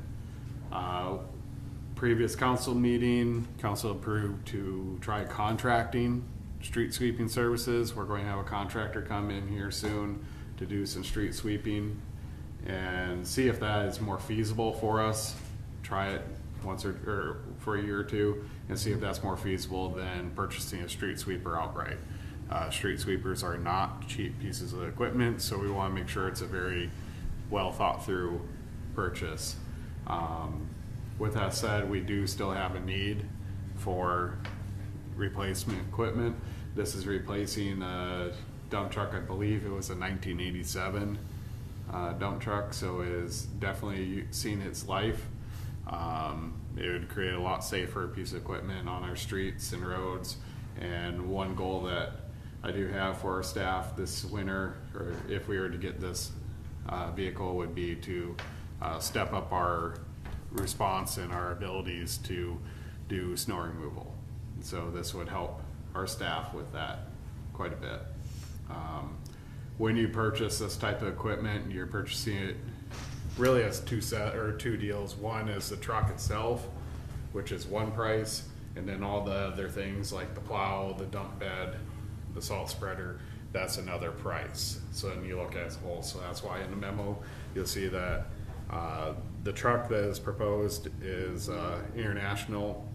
Previous council meeting, council approved to try contracting street sweeping services. We're going to have a contractor come in here soon to do some street sweeping and see if that is more feasible for us. Try it once or for a year or two and see if that's more feasible than purchasing a street sweeper outright. Street sweepers are not cheap pieces of equipment, so we want to make sure it's a very well thought through purchase. With that said, we do still have a need for replacement equipment. This is replacing a dump truck, I believe it was a 1987 dump truck, so it is definitely seen its life. It would create a lot safer piece of equipment on our streets and roads. And one goal that I do have for our staff this winter, or if we were to get this vehicle, would be to step up our response and our abilities to do snow removal. So this would help our staff with that quite a bit. When you purchase this type of equipment, you're purchasing it really as two deals. One is the truck itself, which is one price, and then all the other things like the plow, the dump bed, the salt spreader, that's another price. So then you look at it as a whole. So that's why in the memo you'll see that the truck that is proposed is international,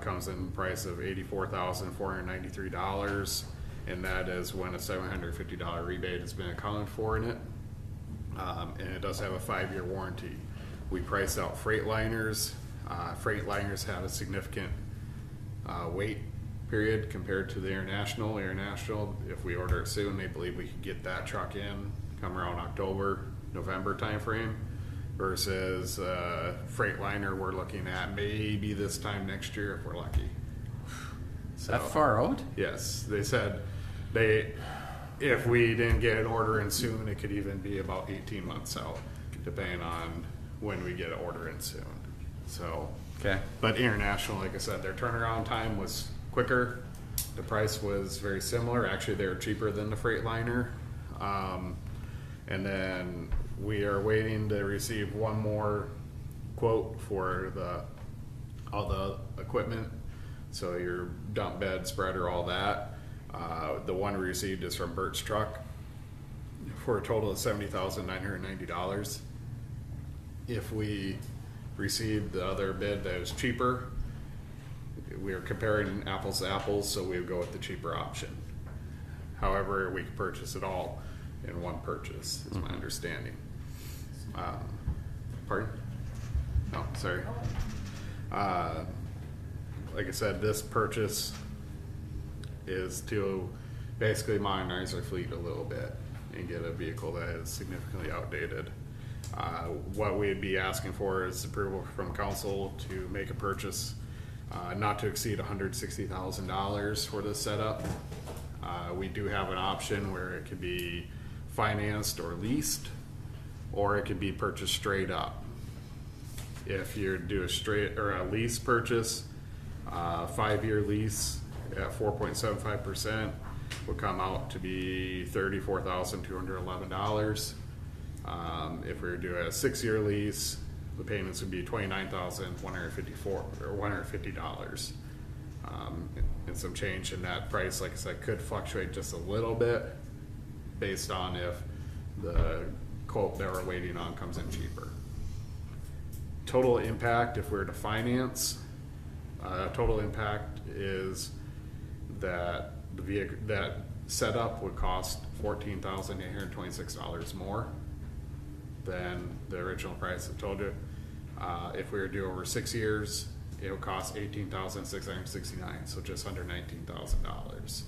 comes in the price of $84,493, and that is when a $750 rebate has been accounted for in it. And it does have a 5-year warranty. We priced out Freightliners. Freightliners have a significant wait period compared to the International. International, if we order it soon, they believe we could get that truck in come around October, November timeframe, versus Freightliner we're looking at maybe this time next year if we're lucky. So, That far out? yes, they said if we didn't get an order in soon, it could even be about 18 months out, depending on when we get an order in soon. So, Okay. but International, like I said, their turnaround time was quicker. The price was very similar. Actually, they were cheaper than the Freightliner. And then we are waiting to receive one more quote for all the equipment. So your dump bed, spreader, all that. The one we received is from Bert's Truck for a total of $70,990. If we received the other bid that was cheaper, we are comparing apples to apples, so we would go with the cheaper option. However, we could purchase it all in one purchase, is my understanding. Pardon? Oh, sorry. Like I said, this purchase is to basically modernize our fleet a little bit and get a vehicle that is significantly outdated. What we'd be asking for is approval from council to make a purchase not to exceed $160,000 for this setup. We do have an option where it could be financed or leased, or it could be purchased straight up. If you do a lease purchase, 5-year lease at 4.75% would come out to be $34,211. If we were to do a 6-year lease, the payments would be $29,150 and some change in that price. Like I said, could fluctuate just a little bit based on if the quote that we're waiting on comes in cheaper. Total impact, if we were to finance, total impact is that the vehicle, that setup would cost $14,826 more than the original price I told you. If we were to do over 6 years, it would cost $18,669, so just under $19,000.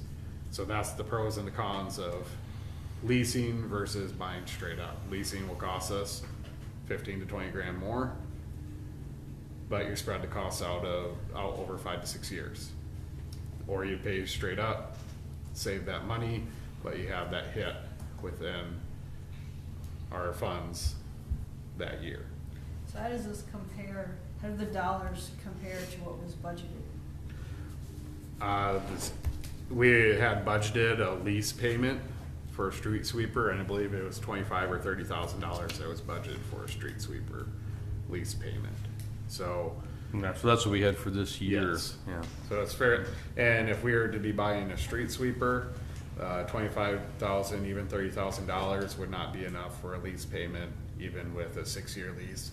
So that's the pros and the cons of leasing versus buying straight up. Leasing will cost us 15 to 20 grand more, but you spread the costs out over 5 to 6 years. Or you pay straight up, save that money, but you have that hit within our funds that year. So how does this compare, how do the dollars compare to what was budgeted? We had budgeted a lease payment for a street sweeper, and I believe it was $25,000 or $30,000 that was budgeted for a street sweeper lease payment. So Yeah, so that's what we had for this year. yes, Yeah. so that's fair. And if we were to be buying a street sweeper, $25,000, even $30,000 would not be enough for a lease payment, even with a 6-year lease.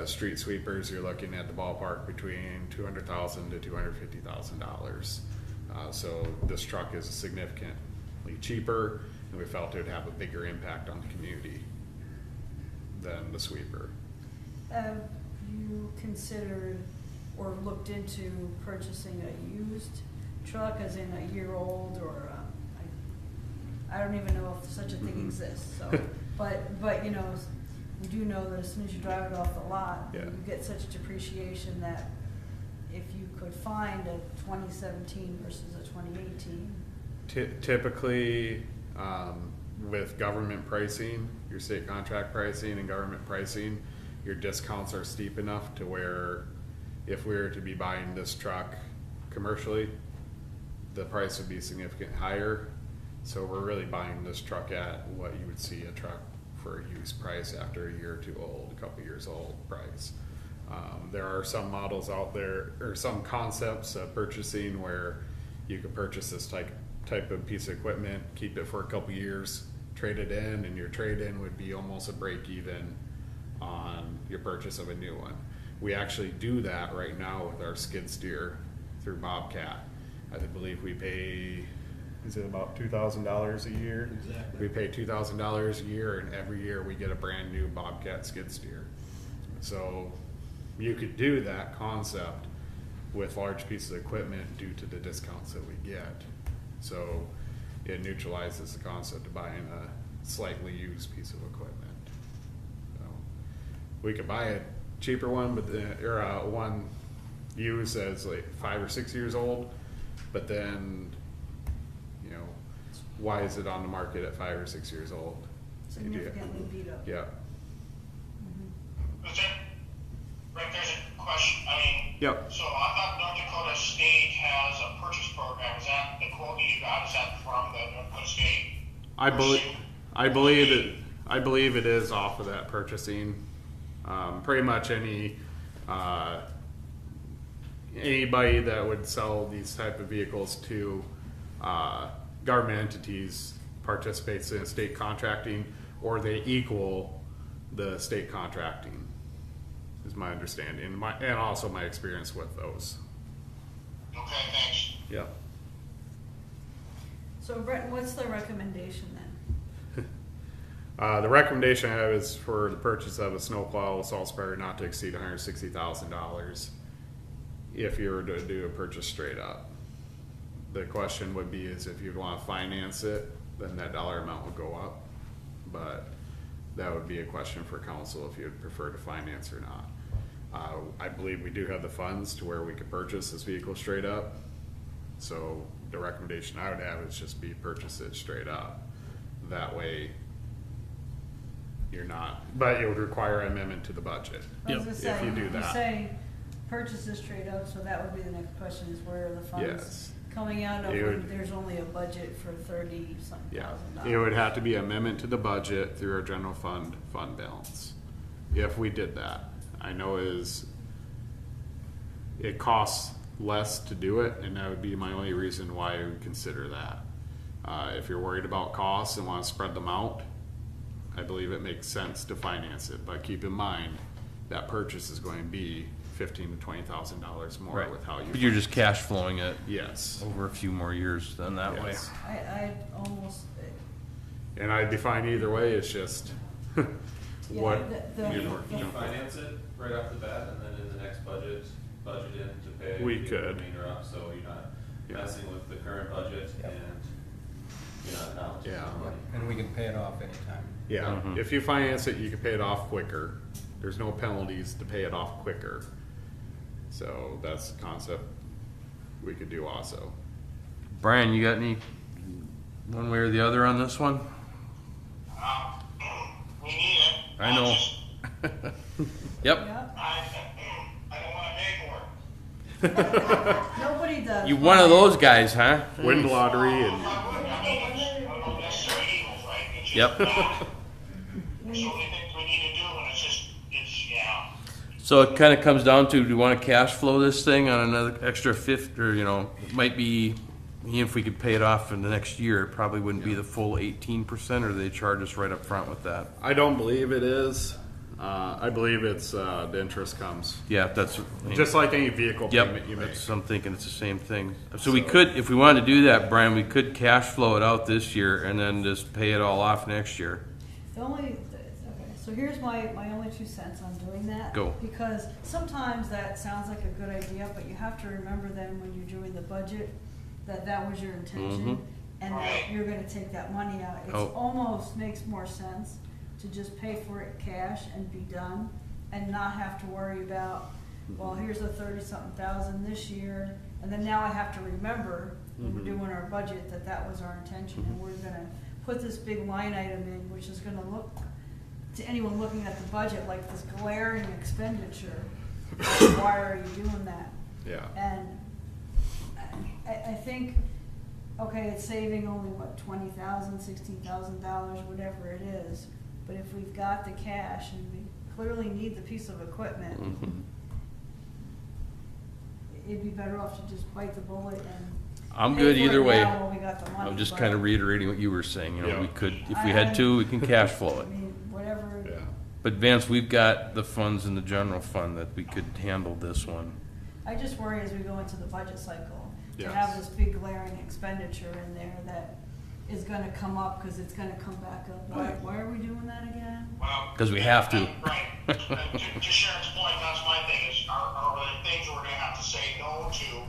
Street sweepers, you're looking at the ballpark between $200,000 to $250,000. So this truck is significantly cheaper, and we felt it would have a bigger impact on the community. than the sweeper. Have you considered or looked into purchasing a used truck, as in a year old, or I don't even know if such a thing exists. So, but you know, we do know that as soon as you drive it off the lot, Yeah. you get such depreciation that if you could find a 2017 versus a 2018. Typically, with government pricing, your state contract pricing and government pricing, your discounts are steep enough to where if we were to be buying this truck commercially, the price would be significantly higher. So we're really buying this truck at what you would see a truck for a used price after a year or two old, a couple years old price. There are some models out there, or some concepts of purchasing where you could purchase this type of piece of equipment, keep it for a couple years, trade it in, and your trade-in would be almost a break even on your purchase of a new one. We actually do that right now with our skid steer through Bobcat. I believe we pay, is it about $2,000 a year? Exactly. We pay $2,000 a year, and every year we get a brand new Bobcat skid steer. So you could do that concept with large pieces of equipment due to the discounts that we get. So it neutralizes the concept of buying a slightly used piece of equipment. So we could buy a cheaper one, but one used as like 5 or 6 years old, but then, you know, why is it on the market at 5 or 6 years old? Significantly beat up. Yeah. Is there, Rick, there's a question, I mean. Yep. So I thought North Dakota State has a purchase program, is that the quote that you got, is that from the North Dakota State? I believe it is off of that purchasing. Pretty much anybody that would sell these type of vehicles to government entities participates in state contracting, or they equal the state contracting, is my understanding, and also my experience with those. Okay, thanks. Yep. So Brett, what's the recommendation then? The recommendation I have is for the purchase of a snowplow with salt spreader not to exceed $160,000 if you were to do a purchase straight up. The question would be is if you'd want to finance it, then that dollar amount would go up. But that would be a question for council if you'd prefer to finance or not. I believe we do have the funds to where we could purchase this vehicle straight up. So the recommendation I would have is just purchase it straight up. That way you're not, but it would require an amendment to the budget. I was gonna say, if you do You that. say purchase this straight up, so that would be the next question, is where are the funds Yes. coming out of It when would- there's only a budget for 30-something Yeah, thousand it would dollars? have to be amendment to the budget through our general fund balance. If we did that, I know it costs less to do it, and that would be my only reason why I would consider that. If you're worried about costs and want to spread them out, I believe it makes sense to finance it, but keep in mind that purchase is going to be $15,000 to $20,000 more Right. with how you. But you're finance just cash flowing it it. Yes. over a few more years than that way. Yes. I almost, And I'd be fine either way. It's just what the- you Can know. you finance it right off the bat and then in the next budget in to pay? We the could. remainder up, so you're not Yeah. messing with the current budget Yep. and you're not balancing Yeah. the money. And we can pay it off anytime. Yeah, if you finance it, you can pay it off quicker. There's no penalties to pay it off quicker. So that's the concept we could do also. Brian, you got any, one way or the other on this one? We need it. I know. Yep. yeah, I don't wanna pay for it. nobody does. You one of those guys, huh? Wind lottery and, I would, I mean, it's, I don't necessarily evils, right? It's just Yep. bad. There's so many things we need to do, and yeah. So it kind of comes down to, do you want to cash flow this thing on another extra fifth, or, it might be, even if we could pay it off in the next year, it probably wouldn't be the full 18%, or they charge us right up front with that? I don't believe it is. I believe it's, the interest comes. Yeah, that's. Just like any vehicle Yep, payment you make. that's, I'm thinking it's the same thing. So we could, if we wanted to do that, Brian, we could cash flow it out this year and then just pay it all off next year. The only, okay, So here's my only 2 cents on doing that. Go. Because sometimes that sounds like a good idea, but you have to remember then when you're doing the budget, that was your intention. And that you're gonna take that money out. It Oh. almost makes more sense to just pay for it cash and be done, and not have to worry about, well, here's a 30-something thousand this year, and then now I have to remember when we're doing our budget that was our intention, and we're gonna put this big line item in, which is gonna look to anyone looking at the budget like this glaring expenditure. Why are you doing that? Yeah. And I think, okay, it's saving only what, $20,000, $16,000, whatever it is. But if we've got the cash and we clearly need the piece of equipment, it'd be better off to just bite the bullet and. I'm pay good for either it way. now while we got the money, I'm just but kind of reiterating what you were saying, you know, Yeah. we could, if we had to, we can cash flow I it. mean, whatever. Yeah. But Vance, we've got the funds in the general fund that we could handle this one. I just worry as we go into the budget cycle, to Yes. have this big glaring expenditure in there that is gonna come up, cause it's gonna come back up. Why are we doing that again? Well, 'Cause we have to. Right. And to Sharon's point, that's my thing, is are there things we're gonna have to say no to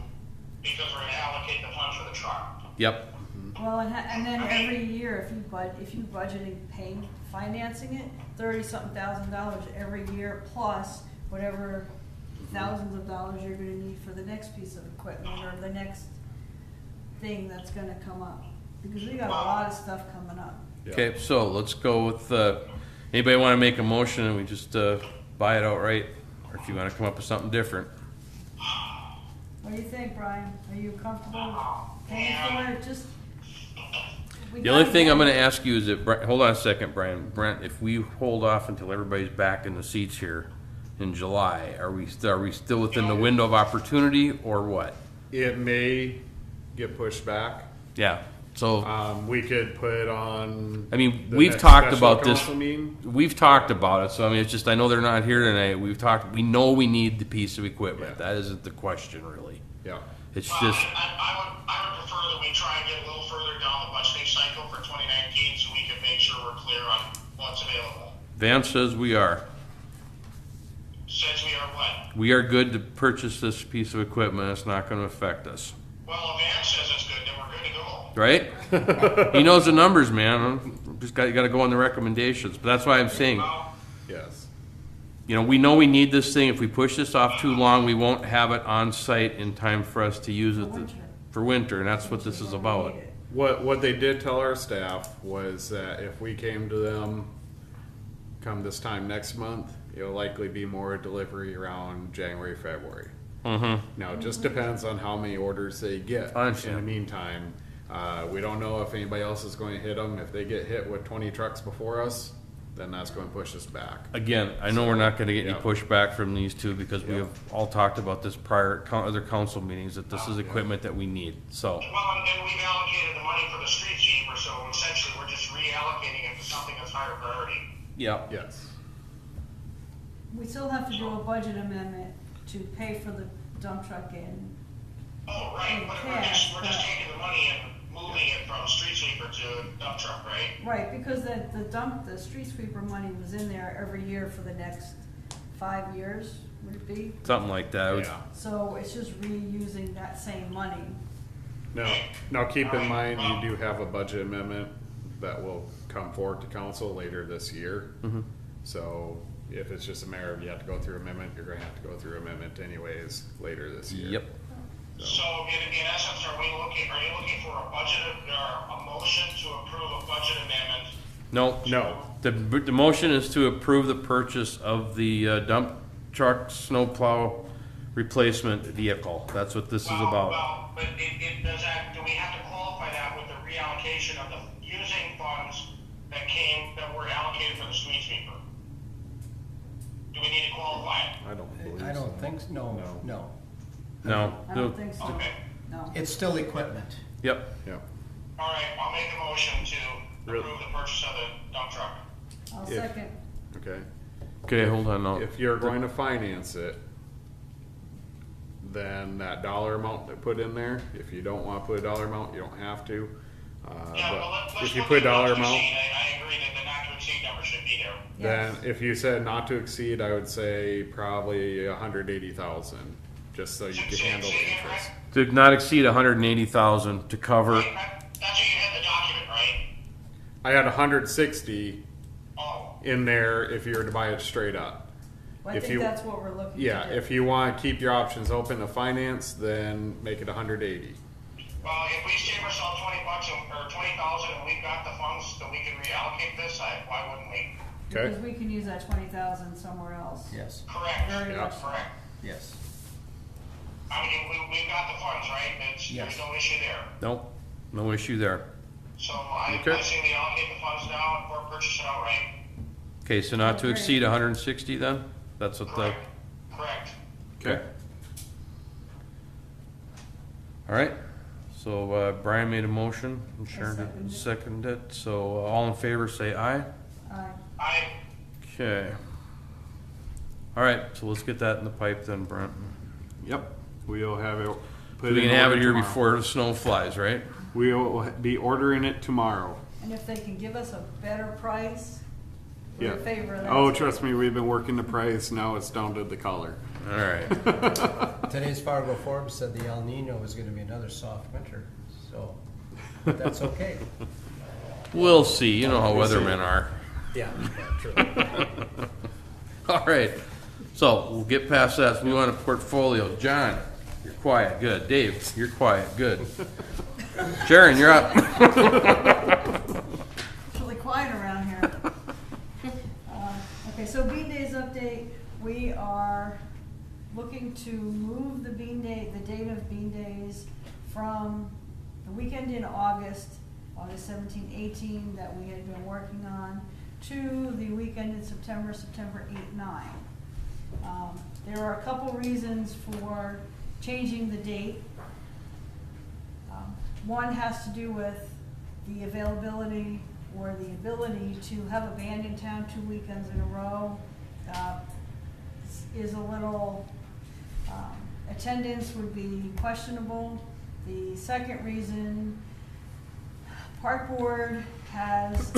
because we're gonna allocate the funds for the truck? Yep, Well, and then every year, if you budgeting paying, financing it, $30-something thousand every year, plus whatever thousands of dollars you're gonna need for the next piece of equipment or the next thing that's gonna come up. Because we got a lot of stuff coming up. okay, so let's go with, anybody wanna make a motion and we just, buy it outright? Or if you wanna come up with something different? What do you think, Brian? Are you comfortable paying for it? Just. The only thing I'm gonna ask you is that, hold on a second, Brian. Brent, if we hold off until everybody's back in the seats here in July, are we still within the window of opportunity or what? It may get pushed back. Yeah, so, We could put on. I mean, the we've next talked special about this, council meeting. we've talked about it, so I mean, it's just, I know they're not here tonight. We know we need the piece of equipment. Yeah. That isn't the question, really. Yeah. It's Well, just, I would prefer that we try and get a little further down the budgeting cycle for 2019 so we can make sure we're clear on what's available. Vance says we are. Says we are what? We are good to purchase this piece of equipment. It's not gonna affect us. Well, if Ann says it's good, then we're good to go. Right? He knows the numbers, man. Just gotta go on the recommendations. But that's why I'm saying, Well, Yes. you know, we know we need this thing. If we push this off too long, we won't have it on site in time for us to use it for winter, and that's what this is about. What they did tell our staff was that if we came to them come this time next month, it'll likely be more delivery around January, February. Mm-hmm. Now, it just depends on how many orders they get. I In understand. the meantime, we don't know if anybody else is going to hit them. If they get hit with 20 trucks before us, then that's going to push us back. Again, I know we're not gonna get any Yeah. pushback from these two because we Yeah. have all talked about this prior, other council meetings, that this is equipment that we need, so. well, and we've allocated the money for the street sweeper, so essentially we're just reallocating it to something that's higher priority. Yeah. Yes. We still have to do a budget amendment to pay for the dump truck in. Oh, right, but we're just taking the money and moving it from street sweeper to dump truck, right? Right, because the street sweeper money was in there every year for the next 5 years, would it be? Something like that. It was- Yeah. So it's just reusing that same money. Now keep in mind, you do have a budget amendment that will come forward to council later this year. Mhm. So if it's just a matter of you have to go through amendment, you're going to have to go through amendment anyways later this year. Yep. So in essence, are you looking for a budget, or a motion to approve a budget amendment? No. The motion is to approve the purchase of the dump truck snowplow replacement vehicle. That's what this is about. Well, but do we have to qualify that with the reallocation of the using funds that were allocated for the street sweeper? Do we need to qualify it? I don't believe I don't so. think, no. No. I don't think so. Okay, No. It's still equipment. Yep. Yep. all right, I'll make a motion to approve the purchase of the dump truck. I'll If- second. Okay. Okay, hold on now. If you're going to finance it, then that dollar amount they put in there, if you don't want to put a dollar amount, you don't have to. Yeah, well, But let's if you look put at dollar not to amount, exceed. I agree that the not to exceed number should be there. Then Yes. if you said not to exceed, I would say probably 180,000, just so you can handle the interest. To not exceed 180,000 to cover. That's what you had in the document, right? I had 160 Oh, in there if you were to buy it straight up. Well, I If think you- that's what we're looking to do. Yeah, if you want to keep your options open to finance, then make it 180. well, if we save ourselves $20 or 20,000 and we've got the funds that we can reallocate this, why wouldn't we? Okay? Because we can use that 20,000 somewhere else. Yes, Correct. Very Yeah. much so. Correct. yes. I mean, we've got the funds, right? There's Yes. no issue there. Nope, no issue there. So I Okay. say we allocate the funds now or purchase it outright. Okay, so not to exceed 160 then? That's what the, Correct. Correct. Okay. all right. So Brian made a motion and Sharon seconded it. seconded it. So all in favor say aye. I, Okay. All right, so let's get that in the pipe then, Brent. Yep. We'll have it. Put We in can have it order here tomorrow. before the snow flies, right? We'll be ordering it tomorrow. And if they can give us a better price, we're Yeah. in favor of that. Oh, trust me, we've been working the price. Now it's down to the color. All right. Today's Fargo Forbes said the El Nino was gonna be another soft winter, so that's okay. We'll see. You know how weathermen are. Yeah, true. All right. So we'll get past that. Move on to portfolio. John, you're quiet. Good. Dave, you're quiet. Good. Sharon, you're up. It's really quiet around here. Okay, so Bean Days update, we are looking to move the Bean Day, the date of Bean Days from the weekend in August 17, 18, that we had been working on, to the weekend in September 8, 9. There are a couple reasons for changing the date. One has to do with the availability or the ability to have a band in town 2 weekends in a row. Is a little, attendance would be questionable. The second reason, Park Board has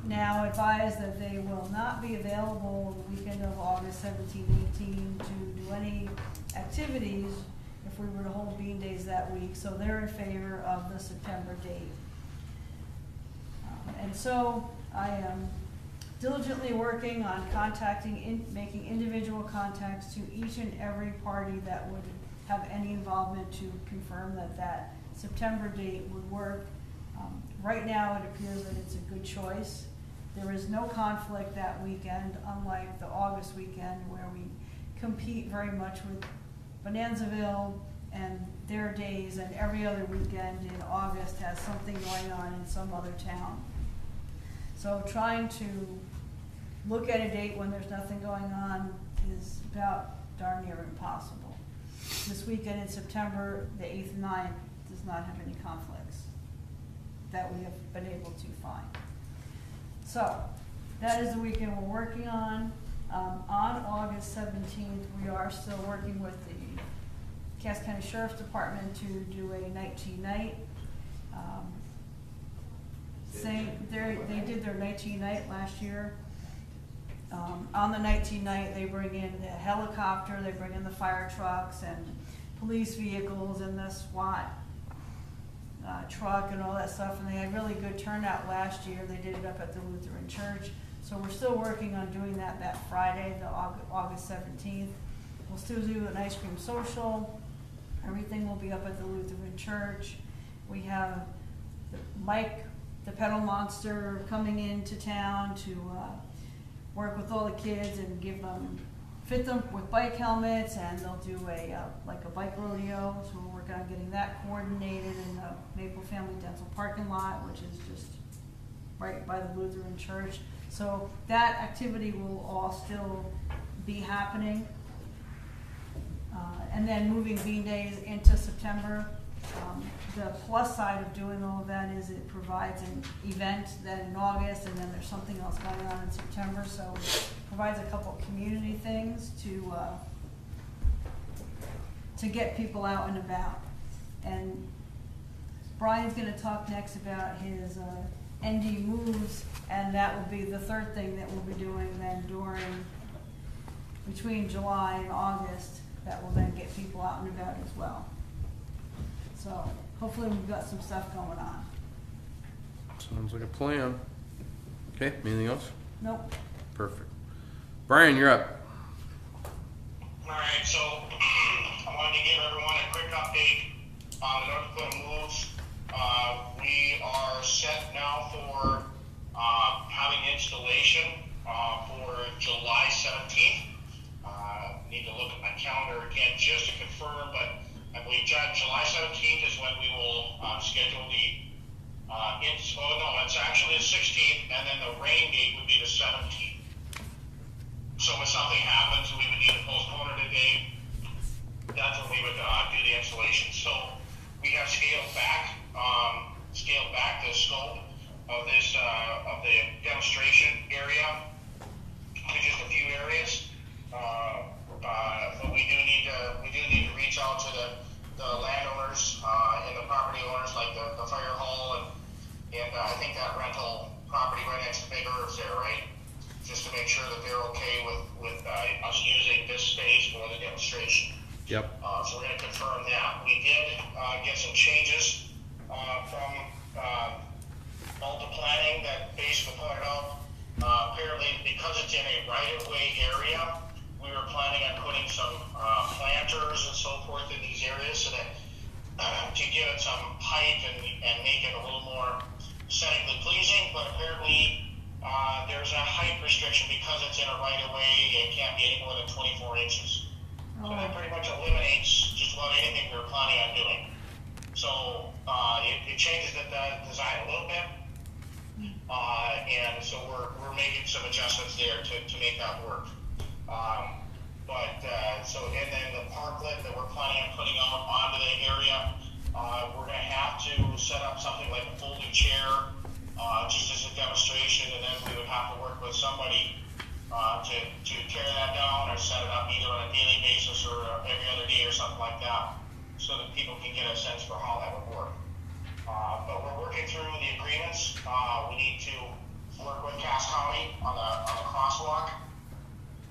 now advised that they will not be available the weekend of August 17, 18 to do any activities if we were to hold Bean Days that week, so they're in favor of the September date. And so I am diligently working on making individual contacts to each and every party that would have any involvement to confirm that that September date would work. Right now, it appears that it's a good choice. There is no conflict that weekend, unlike the August weekend where we compete very much with Bonanzaville and their days, and every other weekend in August has something going on in some other town. So trying to look at a date when there's nothing going on is about darn near impossible. This weekend in September, the 8th and 9th, does not have any conflicts that we have been able to find. So that is the weekend we're working on. On August 17th, we are still working with the Cass County Sheriff's Department to do a night tea night. They did their night tea night last year. On the night tea night, they bring in the helicopter, they bring in the fire trucks and police vehicles and the SWAT truck and all that stuff, and they had really good turnout last year. They did it up at the Lutheran Church. So we're still working on doing that Friday, the August 17th. We'll still do an ice cream social. Everything will be up at the Lutheran Church. We have Mike, the pedal monster, coming into town to work with all the kids and fit them with bike helmets, and they'll do like a bike rodeo. So we're working on getting that coordinated in the Maple Family Dental parking lot, which is just right by the Lutheran Church. So that activity will all still be happening. And then moving Bean Days into September. The plus side of doing all of that is it provides an event then in August, and then there's something else going on in September. So it provides a couple community things to get people out and about. And Brian's going to talk next about his ND moves, and that will be the third thing that we'll be doing then between July and August, that will then get people out and about as well. So hopefully we've got some stuff going on. Sounds like a plan. Okay, anything else? Nope. Perfect. Brian, you're up. Alright, so I wanted to give everyone a quick update on the North Dakota moves. We are set now for having installation for July 17th. Need to look at my calendar again just to confirm, but I believe July 17th is when we will schedule the it's actually the 16th, and then the rain date would be the 17th. So if something happens, we would need to postpone it a day. That's when we would do the installation. So we have scaled back the scope of this of the demonstration area to just a few areas. But we do need to reach out to the landowners and the property owners, like the fire hall and I think that rental property right next to Big Herb's there, right? Just to make sure that they're okay with us using this space for the demonstration. Yep. So we're going to confirm that. We did get some changes from all the planning that basically pointed out. Apparently, because it's in a right-of-way area, we were planning on putting some planters and so forth in these areas so that to give it some height and make it a little more aesthetically pleasing. But apparently, there's a height restriction because it's in a right-of-way. It can't be any more than 24 inches. So that pretty much eliminates just about anything we were planning on doing. So it changes the design a little bit. And so we're making some adjustments there to make that work. And then the parklet that we're planning on putting out onto the area, we're going to have to set up something like a folding chair, just as a demonstration, and then we would have to work with somebody to tear that down or set it up either on a daily basis or every other day or something like that, so that people can get a sense for how that would work. But we're working through the agreements. We need to work with Cass County on the crosswalk,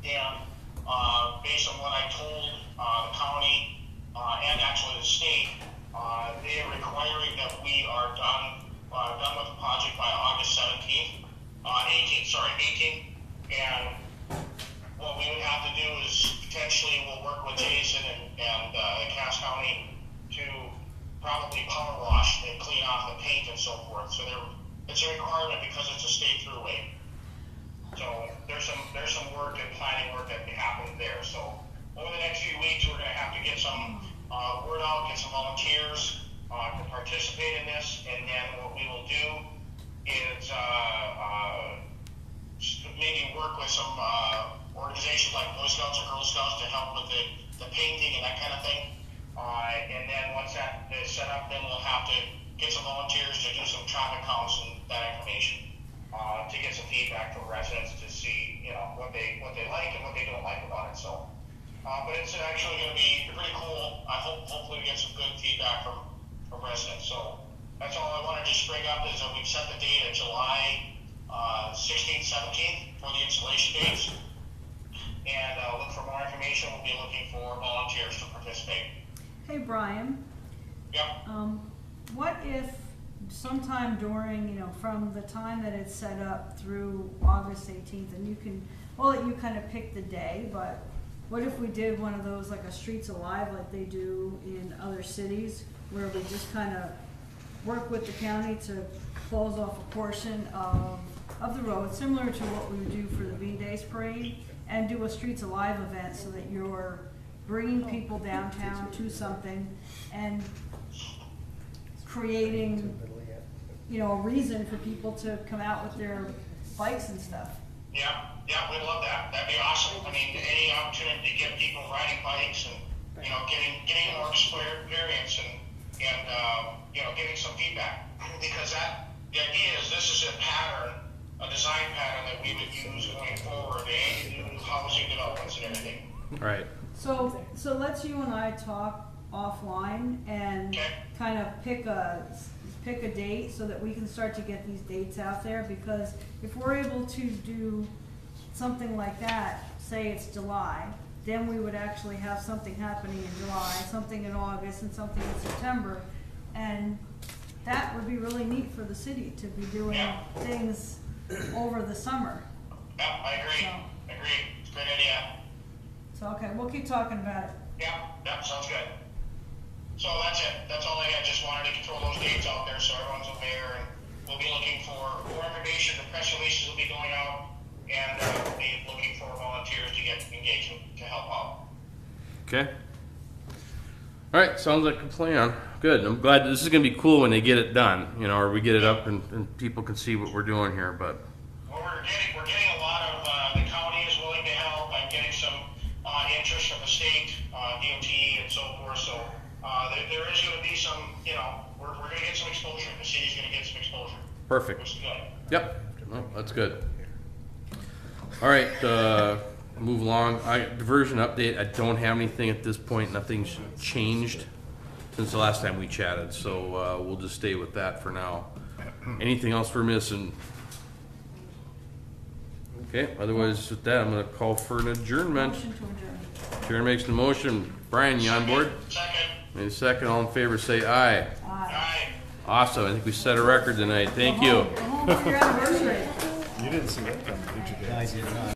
and based on what I told the county and actually the state, they are requiring that we are done with the project by August 18th. And what we would have to do is potentially we'll work with Jason and Cass County to probably power wash and clean off the paint and so forth. So it's a requirement because it's a state throughway. So there's some work and planning work that happens there. So over the next few weeks, we're going to have to get some word out, get some volunteers to participate in this, and then what we will do is maybe work with some organizations like Boy Scouts or Girl Scouts to help with the painting and that kind of thing. And then once that is set up, then we'll have to get some volunteers to do some traffic counts and that information. To get some feedback from residents to see, what they like and what they don't like about it. So, but it's actually going to be pretty cool. I hopefully we get some good feedback from residents. So that's all I wanted to just bring up is that we've set the date of July 16th, 17th for the installation dates. And look for more information. We'll be looking for volunteers to participate. Hey, Brian. Yep. What if sometime during, from the time that it's set up through August 18th, and you kind of pick the day, but what if we did one of those, like a Streets Alive, like they do in other cities, where we just kind of work with the county to close off a portion of the road, similar to what we would do for the Bean Days Parade, and do a Streets Alive event so that you're bringing people downtown to something and creating, a reason for people to come out with their bikes and stuff. Yeah, we'd love that. That'd be awesome. I mean, any opportunity to get people riding bikes and, getting more experience and getting some feedback. Because the idea is this is a design pattern that we would use going forward in new housing developments and everything. Right. So let's you and I talk offline and Okay. kind of pick a date so that we can start to get these dates out there, because if we're able to do something like that, say it's July, then we would actually have something happening in July, something in August, and something in September. And that would be really neat for the city to be doing Yeah. things over the summer. Yeah, I agree. So- Agree. It's a great idea. So, okay, we'll keep talking about it. Yeah, sounds good. So that's it. That's all I had. Just wanted to throw those dates out there so everyone's aware, and we'll be looking for more information. The press releases will be going out, and we'll be looking for volunteers to get engaged to help out. Okay. All right, sounds like a plan. Good. I'm glad this is gonna be cool when they get it done, you know, or we get it up and people can see what we're doing here, but. Well, we're getting a lot of, the county is willing to help. I'm getting some, interest from the state, DOT and so forth. So, there is gonna be some, you know, we're gonna get some exposure. The city's gonna get some exposure. Perfect. Which is good. Yep. Well, that's good. All right, move along. Diversion update. I don't have anything at this point. Nothing's changed since the last time we chatted, so we'll just stay with that for now. Anything else we're missing? Okay, otherwise with that, I'm gonna call for an adjournment. Motion to adjourn. Chair makes the motion. Brian, you on board? Second. Any second, all in favor, say aye. Aye. Aye. Awesome, I think we set a record tonight. Thank you. Go home for your anniversary. You didn't see that coming, did you guys? I did not.